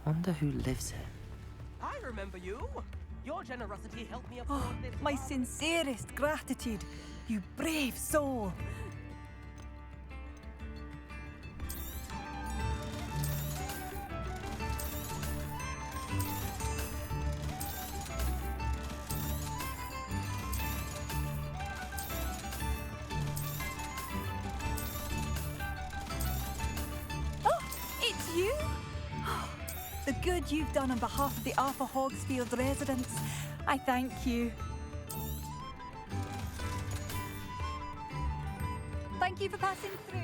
Wonder who lives here. I remember you. Your generosity helped me afford this. My sincerest gratitude, you brave soul. Oh, it's you? The good you've done on behalf of the Arthur Hogsfield residents, I thank you. Thank you for passing through.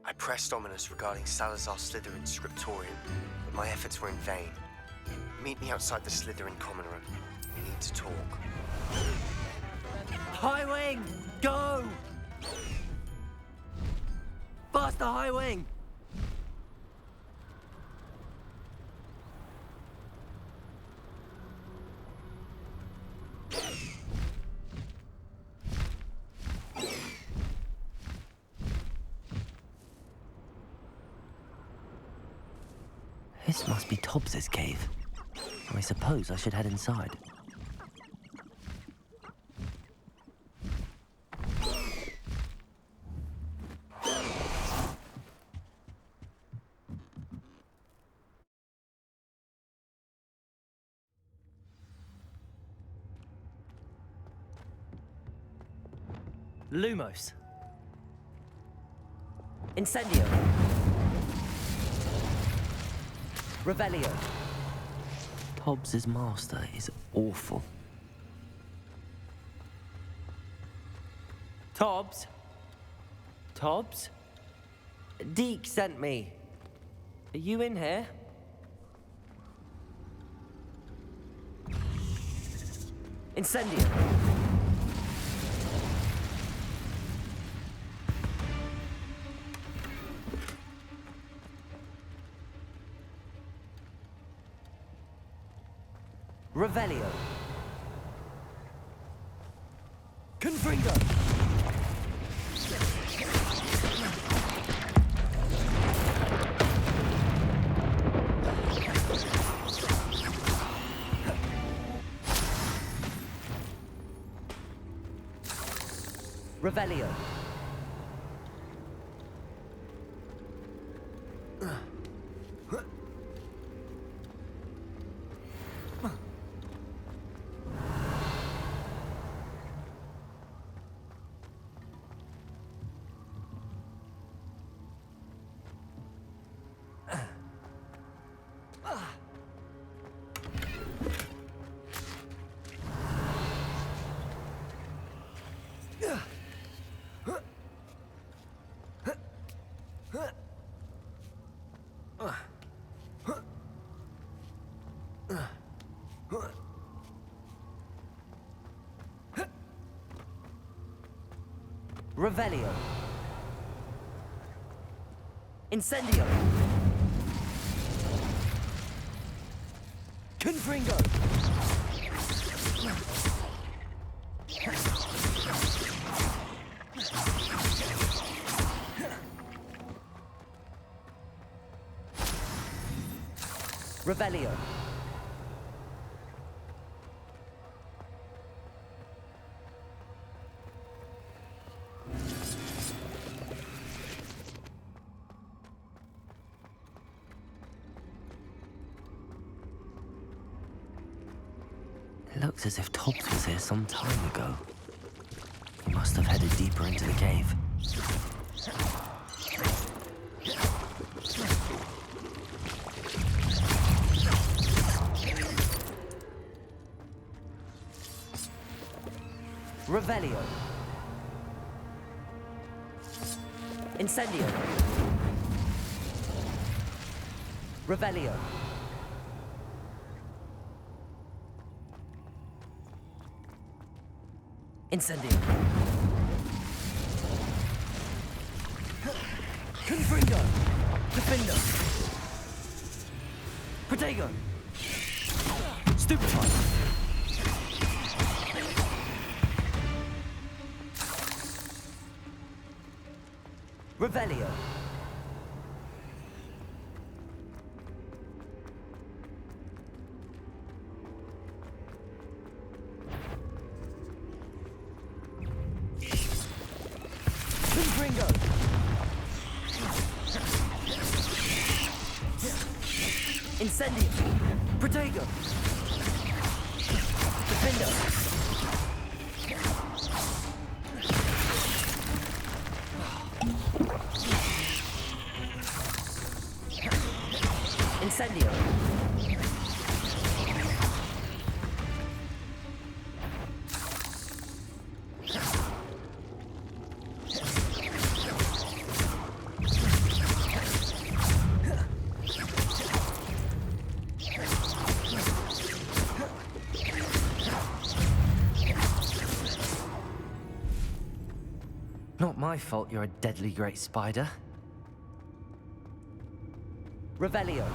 I pressed ominous regarding Salazar Slytherin's scriptorium, but my efforts were in vain. Meet me outside the Slytherin common room. We need to talk. High Wing, go! Faster, High Wing! This must be Tobbs's cave. I suppose I should head inside. Lumos. Incendio. Revelio. Tobbs's master is awful. Tobbs? Tobbs? Deke sent me. Are you in here? Incendio. Revelio. Confringo. Revelio. Revelio. Incendio. Confringo. Revelio. It looks as if Tobbs was here some time ago. He must have headed deeper into the cave. Revelio. Incendio. Revelio. Incendio. Confringo. Defendo. Protego. Stupefy. Revelio. Confringo. Incendio. Protego. Defendo. Incendio. Not my fault you're a deadly great spider. Revelio.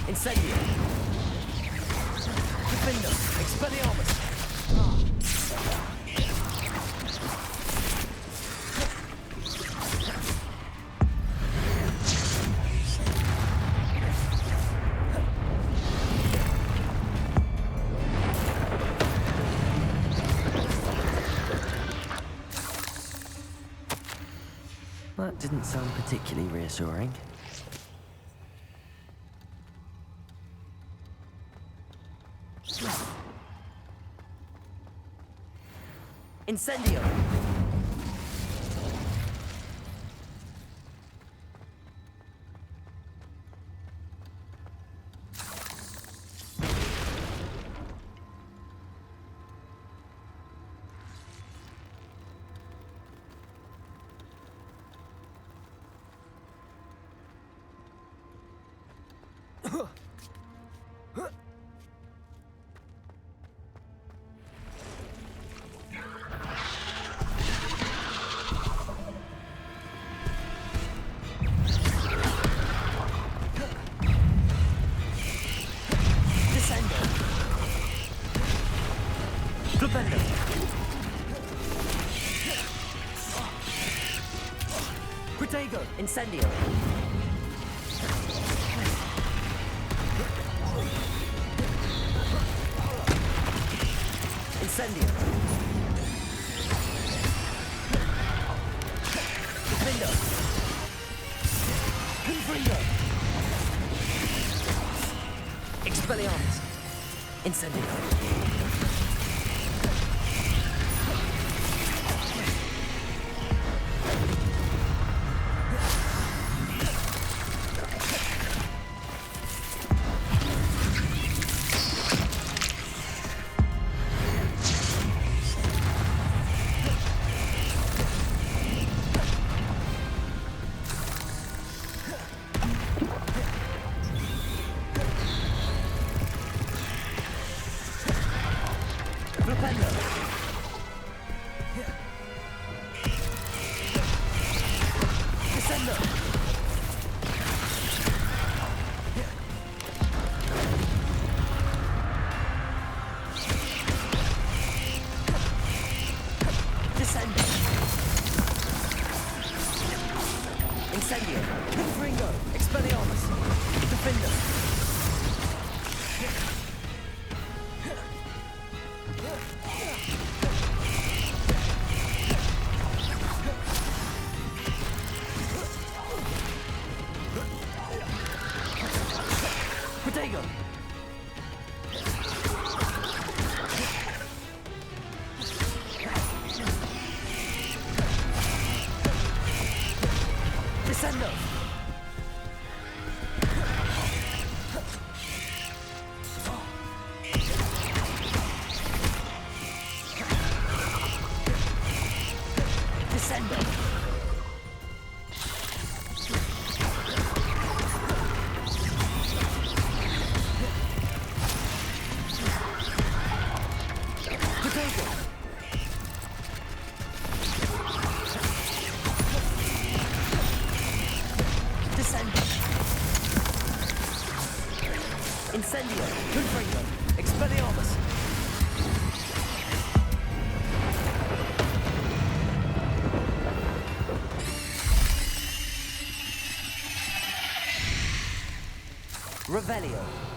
Incendio. Defendo. Expelliarmus. That didn't sound particularly reassuring. Incendio. Protego! Incendio! Incendio! Defendo! Confringo! Expelliarmus! Incendio! Incendio! Confringo! Expelliarmus! Revelio!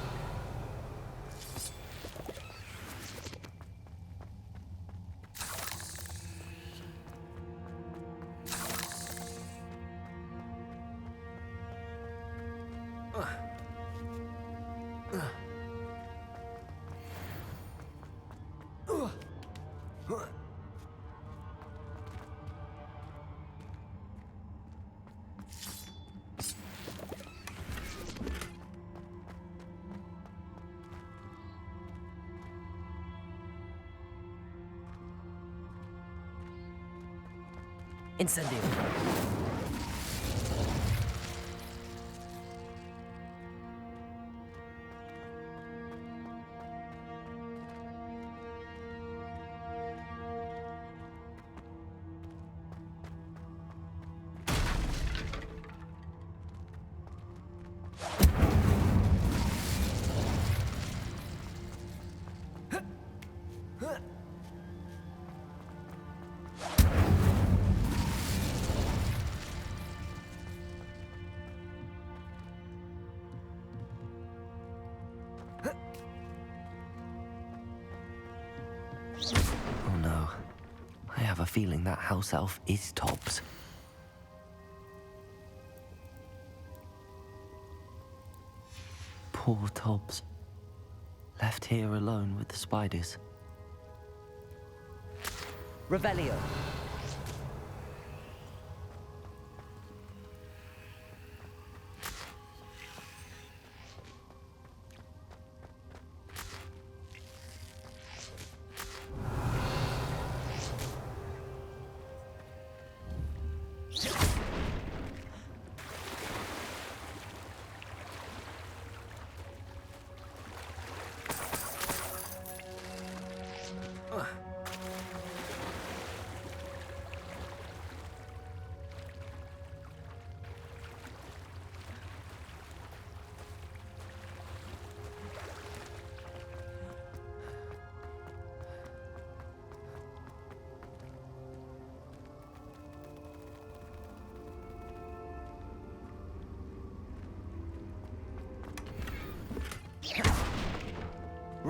Incendio! Oh no. I have a feeling that house elf is Tobbs. Poor Tobbs. Left here alone with the spiders. Revelio.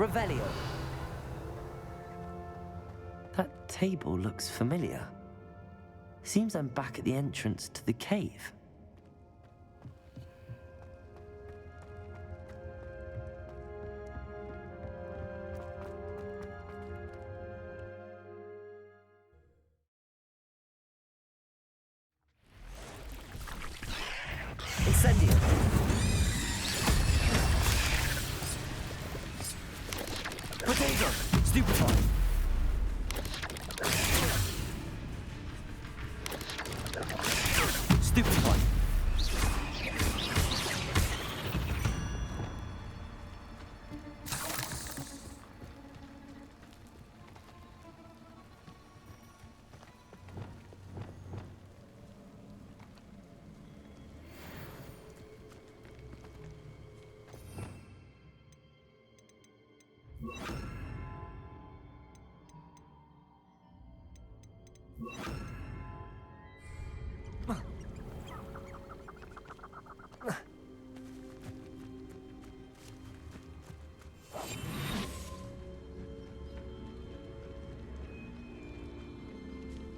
Revelio. That table looks familiar. Seems I'm back at the entrance to the cave. Incendio. Potato. Stupefy. Stupefy.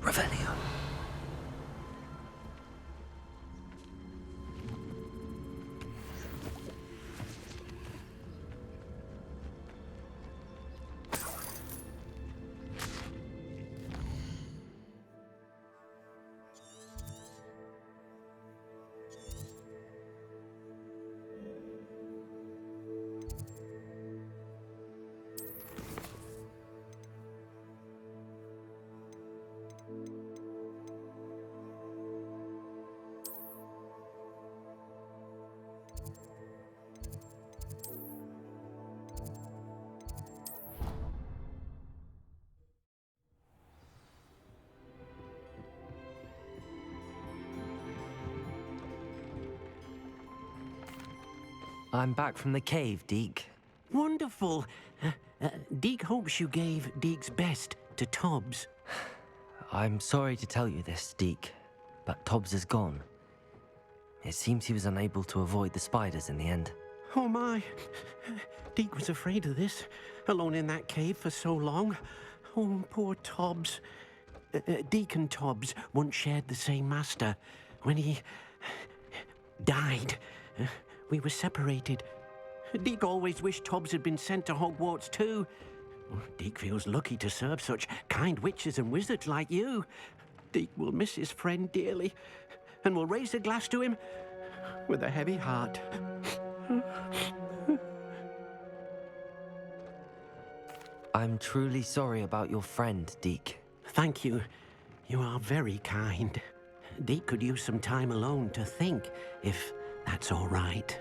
Revelio. I'm back from the cave, Deke. Wonderful. Deke hopes you gave Deke's best to Tobbs. I'm sorry to tell you this, Deke, but Tobbs is gone. It seems he was unable to avoid the spiders in the end. Oh my. Deke was afraid of this, alone in that cave for so long. Oh, poor Tobbs. Deke and Tobbs once shared the same master. When he died, we were separated. Deke always wished Tobbs had been sent to Hogwarts too. Deke feels lucky to serve such kind witches and wizards like you. Deke will miss his friend dearly, and will raise a glass to him with a heavy heart. I'm truly sorry about your friend, Deke. Thank you. You are very kind. Deke could use some time alone to think, if that's all right.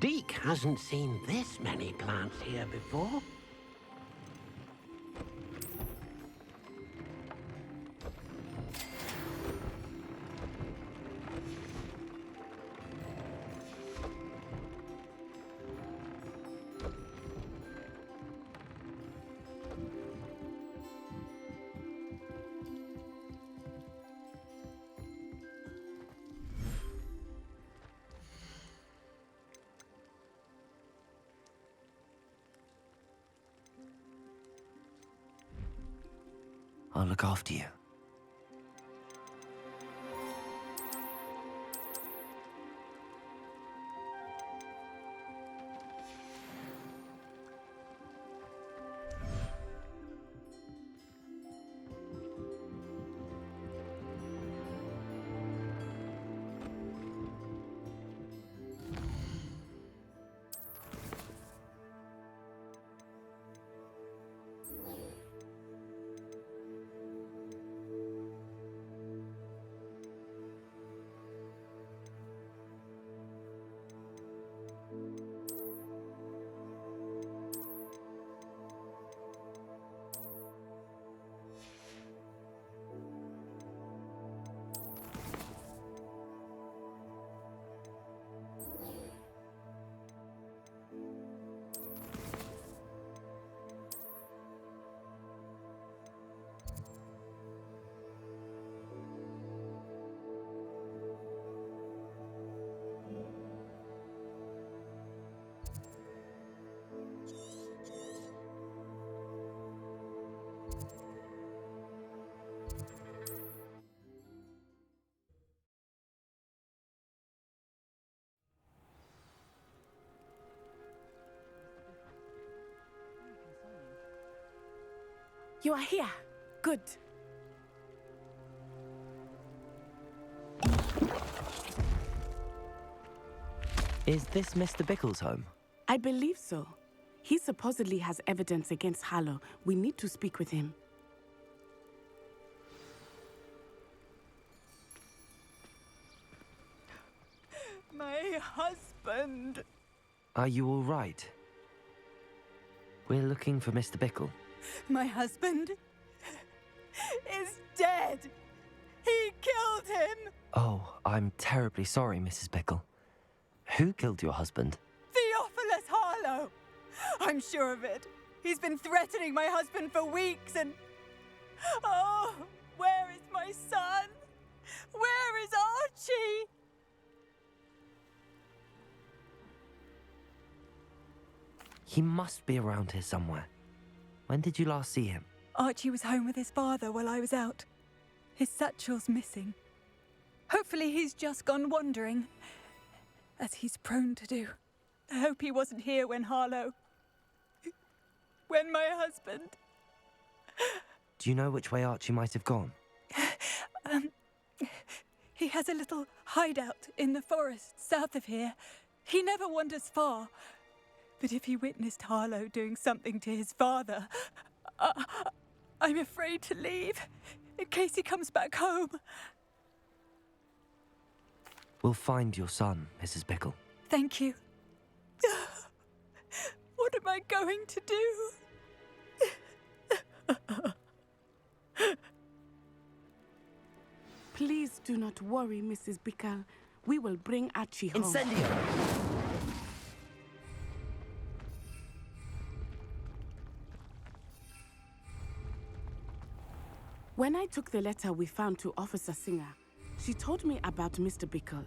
Deke hasn't seen this many plants here before. I'll look after you. You are here. Good. Is this Mr. Bickle's home? I believe so. He supposedly has evidence against Harlow. We need to speak with him. My husband. Are you all right? We're looking for Mr. Bickle. My husband is dead. He killed him. Oh, I'm terribly sorry, Mrs. Bickle. Who killed your husband? Theophilus Harlow. I'm sure of it. He's been threatening my husband for weeks and... Oh, where is my son? Where is Archie? He must be around here somewhere. When did you last see him? Archie was home with his father while I was out. His satchel's missing. Hopefully he's just gone wandering, as he's prone to do. I hope he wasn't here when Harlow... when my husband... Do you know which way Archie might have gone? He has a little hideout in the forest south of here. He never wanders far. But if he witnessed Harlow doing something to his father, I'm afraid to leave, in case he comes back home. We'll find your son, Mrs. Bickle. Thank you. What am I going to do? Please do not worry, Mrs. Bickle. We will bring Archie home. Incendio! When I took the letter we found to Officer Singer, she told me about Mr. Bickle.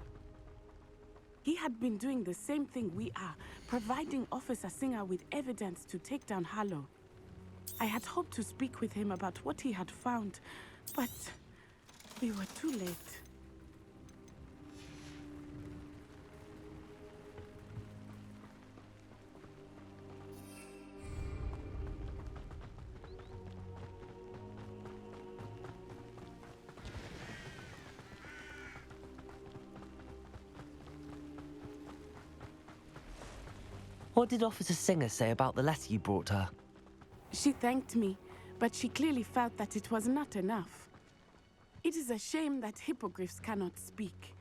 He had been doing the same thing we are, providing Officer Singer with evidence to take down Harlow. I had hoped to speak with him about what he had found, but we were too late. What did Officer Singer say about the letter you brought her? She thanked me, but she clearly felt that it was not enough. It is a shame that hippogriffs cannot speak.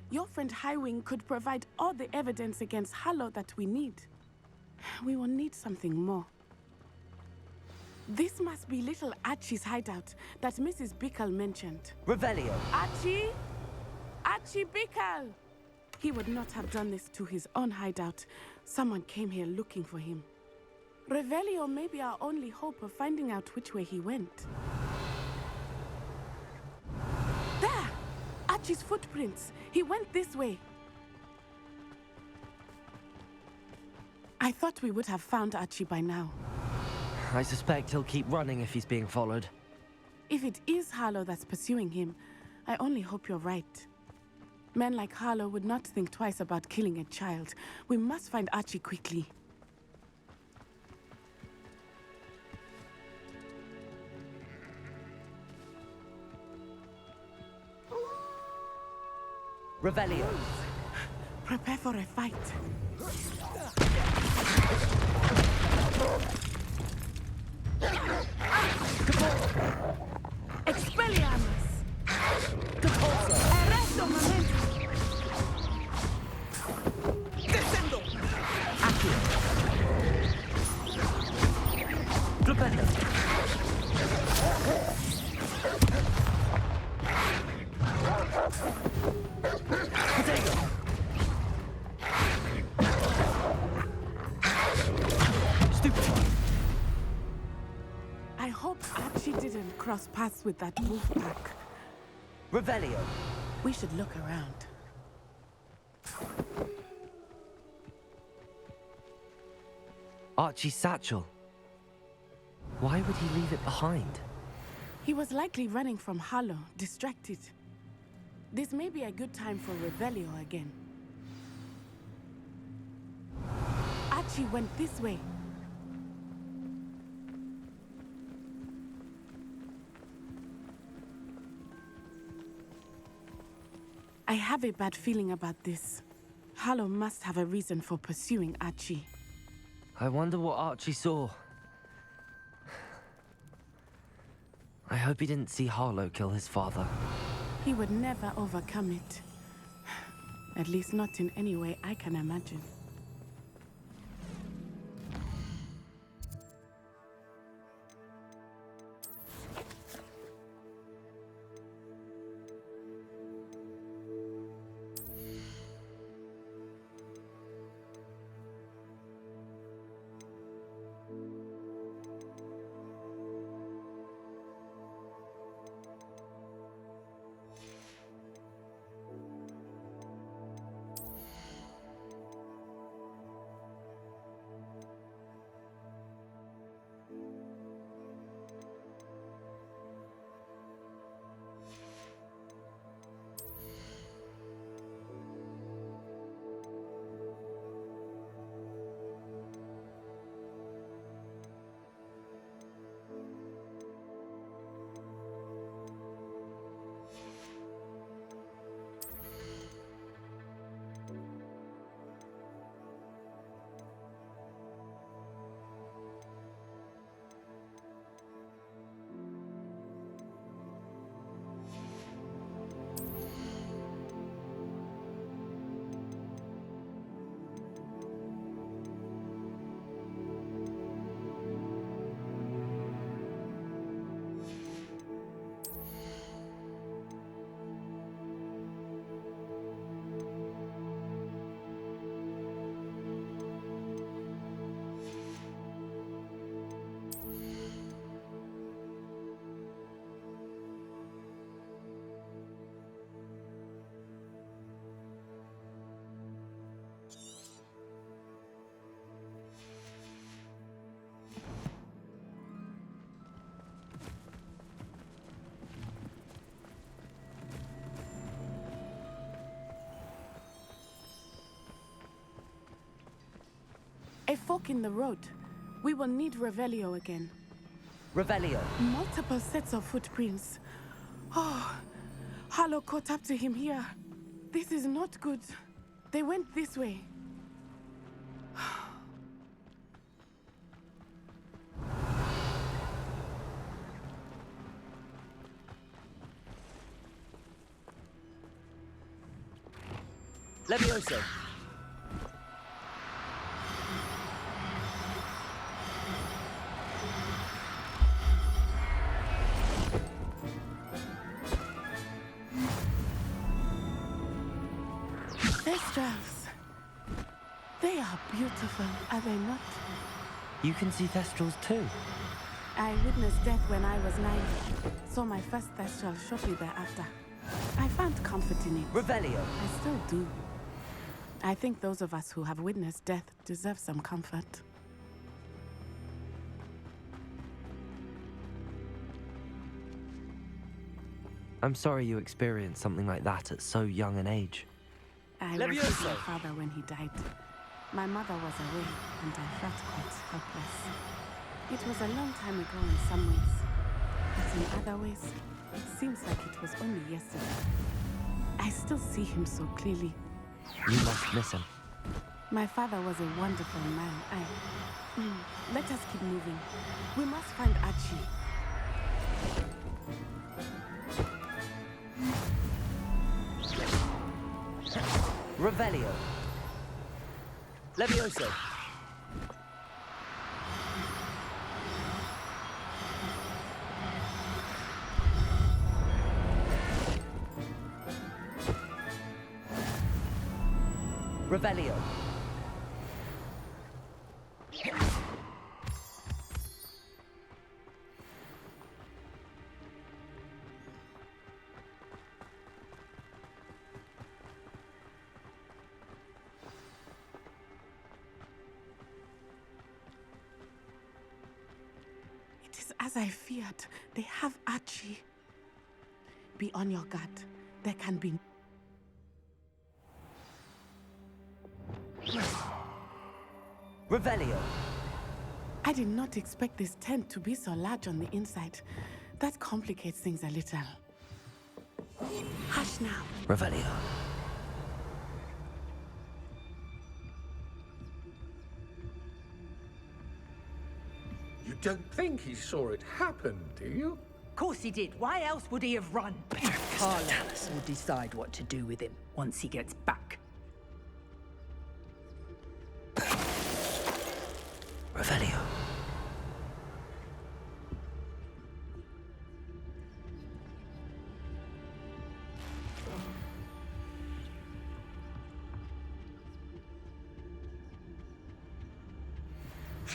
Your friend Highwing could provide all the evidence against Harlow that we need. We will need something more. This must be little Archie's hideout that Mrs. Bickle mentioned. Revelio. Archie? Archie Bickle! He would not have done this to his own hideout. Someone came here looking for him. Revelio may be our only hope of finding out which way he went. There! Archie's footprints. He went this way. I thought we would have found Archie by now. I suspect he'll keep running if he's being followed. If it is Harlow that's pursuing him, I only hope you're right. Men like Harlow would not think twice about killing a child. We must find Archie quickly. Revelio. Prepare for a fight. Expelliarmus! Arresto momento! Descendo! Accio! Flipendo! Potato! Stupid! I hope Archie didn't cross paths with that wolf pack. Revelio. We should look around. Archie's satchel. Why would he leave it behind? He was likely running from Harlow, distracted. This may be a good time for Revelio again. Archie went this way. I have a bad feeling about this. Harlow must have a reason for pursuing Archie. I wonder what Archie saw. I hope he didn't see Harlow kill his father. He would never overcome it. At least not in any way I can imagine. A fork in the road. We will need Revelio again. Revelio. Multiple sets of footprints. Oh, Harlow caught up to him here. This is not good. They went this way. Levioso. Thestrals. They are beautiful, are they not? You can see Thestrals too. I witnessed death when I was 9. Saw my first Thestral shortly thereafter. I found comfort in it. Revelio. I still do. I think those of us who have witnessed death deserve some comfort. I'm sorry you experienced something like that at so young an age. I was with my father when he died. My mother was away, and I felt quite helpless. It was a long time ago in some ways, but in other ways, it seems like it was only yesterday. I still see him so clearly. You must miss him. My father was a wonderful man. Let us keep moving. We must find Archie. Revelio. Levioso. Revelio. It is as I feared. They have Archie. Be on your guard. There can be... Revelio. I did not expect this tent to be so large on the inside. That complicates things a little. Hush now. Revelio. You don't think he saw it happen, do you? Of course he did. Why else would he have run? Carlos will decide what to do with him once he gets back. Revelio.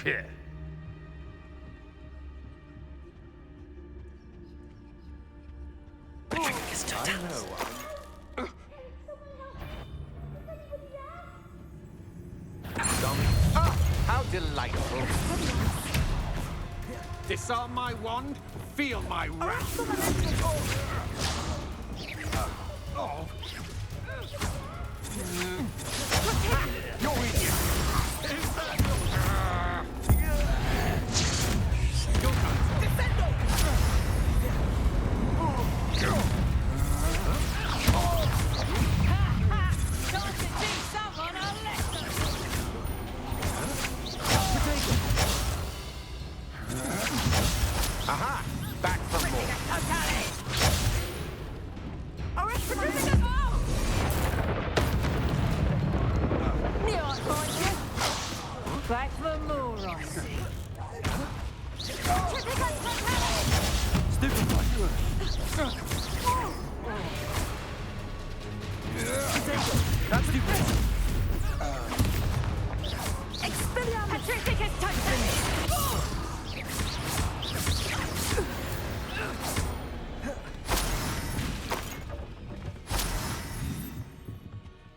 Yeah. How delightful. Disarm my wand, feel my wrath. Oh. You're idiot. Aha! Back for more. Back for more, I see.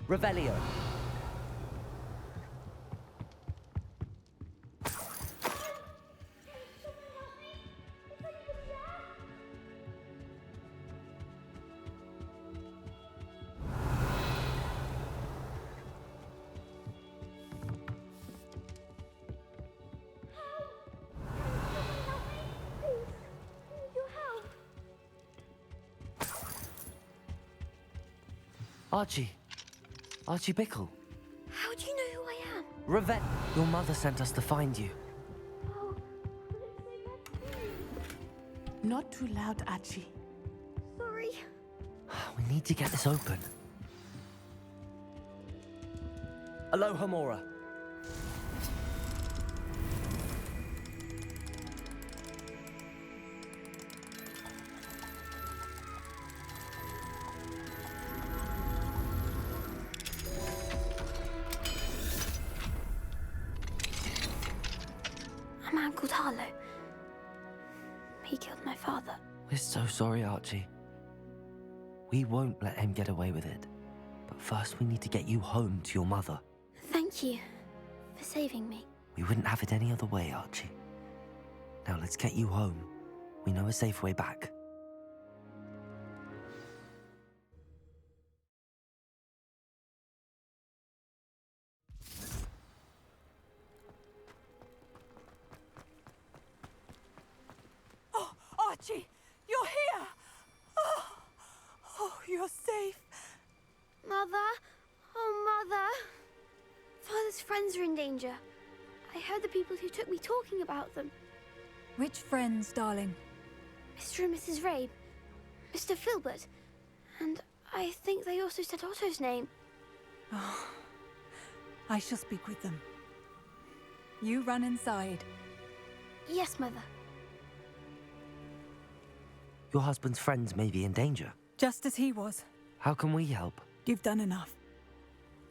Revelio. Archie Bickle. How do you know who I am? Revet. Your mother sent us to find you. Not too loud, Archie. Sorry. We need to get this open. Aloha Mora. A man called Harlow. He killed my father. We're so sorry, Archie. We won't let him get away with it. But first we need to get you home to your mother. Thank you for saving me. We wouldn't have it any other way, Archie. Now let's get you home. We know a safe way back. Oh, Archie, you're here! Oh, you're safe. Mother? Oh, Mother. Father's friends are in danger. I heard the people who took me talking about them. Which friends, darling? Mr. and Mrs. Rabe, Mr. Filbert, and I think they also said Otto's name. Oh, I shall speak with them. You run inside. Yes, Mother. Your husband's friends may be in danger. Just as he was. How can we help? You've done enough.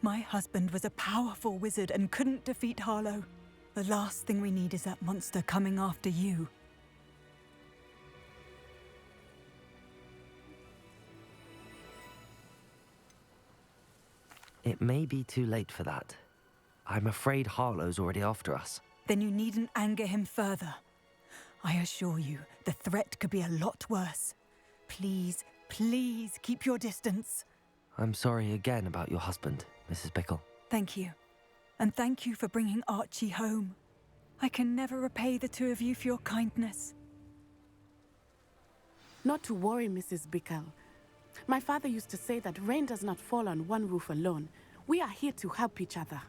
My husband was a powerful wizard and couldn't defeat Harlow. The last thing we need is that monster coming after you. It may be too late for that. I'm afraid Harlow's already after us. Then you needn't anger him further. I assure you, the threat could be a lot worse. Please, please keep your distance. I'm sorry again about your husband, Mrs. Bickle. Thank you. And thank you for bringing Archie home. I can never repay the two of you for your kindness. Not to worry, Mrs. Bickle. My father used to say that rain does not fall on one roof alone. We are here to help each other.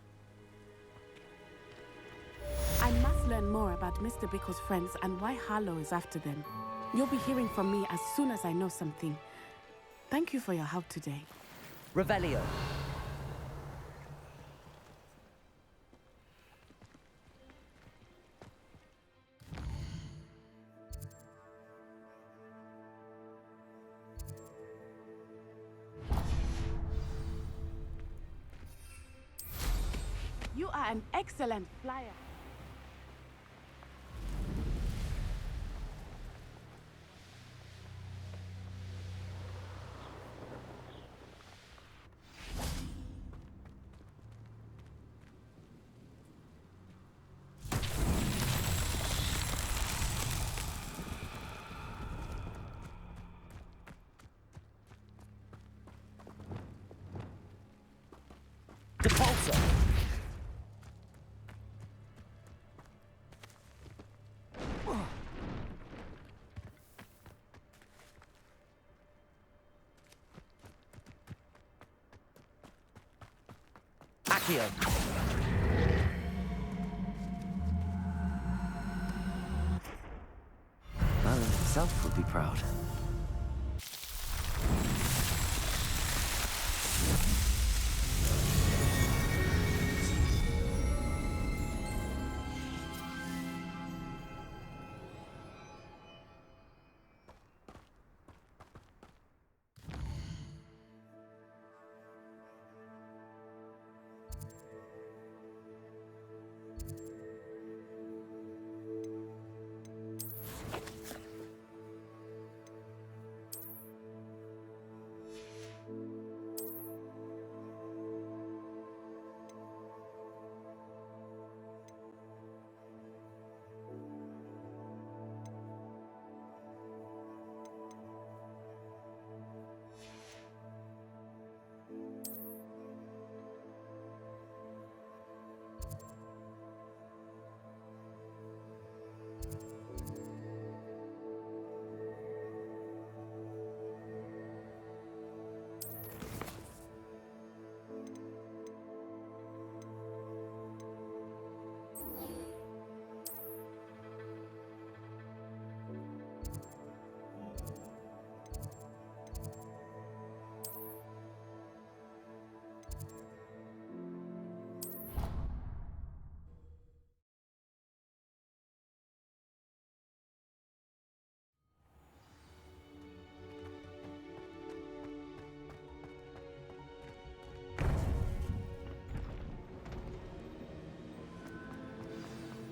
I must learn more about Mr. Bickle's friends and why Harlow is after them. You'll be hearing from me as soon as I know something. Thank you for your help today. Revelio. You are an excellent flyer. Depulsor. Accio. Merlin himself would be proud.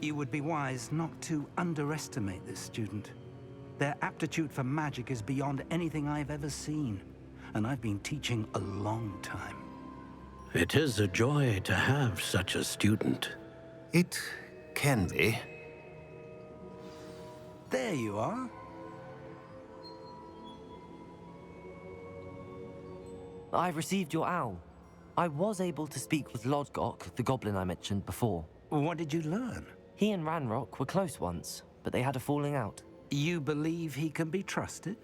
You would be wise not to underestimate this student. Their aptitude for magic is beyond anything I've ever seen, and I've been teaching a long time. It is a joy to have such a student. It can be. There you are. I received your owl. I was able to speak with Lodgok, the goblin I mentioned before. What did you learn? He and Ranrock were close once, but they had a falling out. You believe he can be trusted?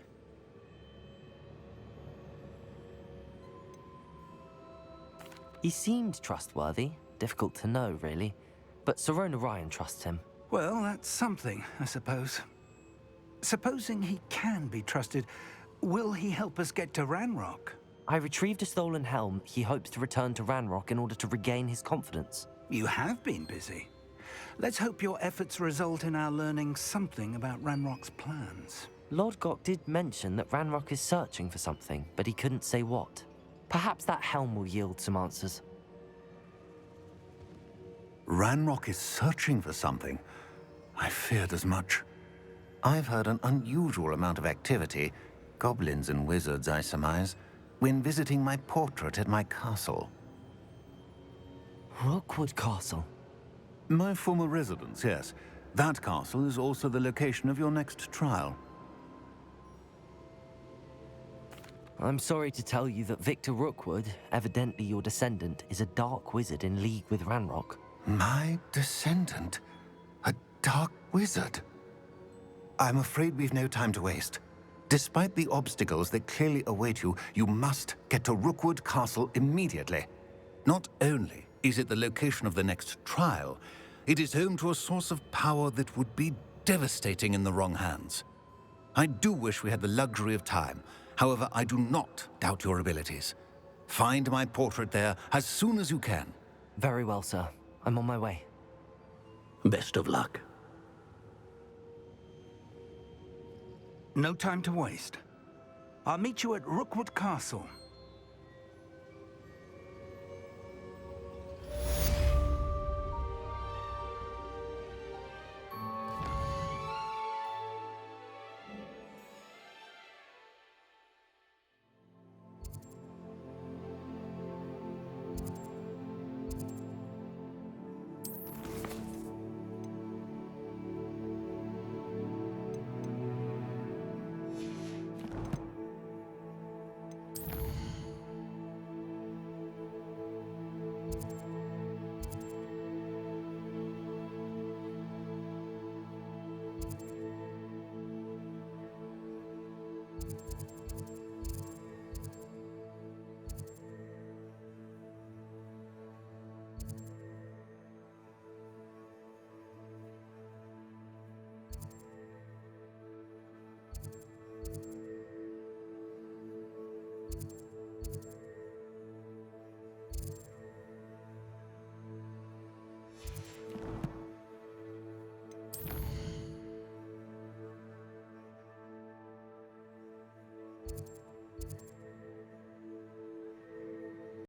He seemed trustworthy. Difficult to know, really. But Sirona Ryan trusts him. Well, that's something, I suppose. Supposing he can be trusted, will he help us get to Ranrock? I retrieved a stolen helm he hopes to return to Ranrock in order to regain his confidence. You have been busy. Let's hope your efforts result in our learning something about Ranrock's plans. Lodgok did mention that Ranrock is searching for something, but he couldn't say what. Perhaps that helm will yield some answers. Ranrock is searching for something. I feared as much. I've heard an unusual amount of activity, goblins and wizards, I surmise, when visiting my portrait at my castle. Rookwood Castle? My former residence, yes. That castle is also the location of your next trial. I'm sorry to tell you that Victor Rookwood, evidently your descendant, is a dark wizard in league with Ranrock. My descendant? A dark wizard? I'm afraid we've no time to waste. Despite the obstacles that clearly await you, you must get to Rookwood Castle immediately. Not only is it the location of the next trial, it is home to a source of power that would be devastating in the wrong hands. I do wish we had the luxury of time. However, I do not doubt your abilities. Find my portrait there as soon as you can. Very well, sir. I'm on my way. Best of luck. No time to waste. I'll meet you at Rookwood Castle.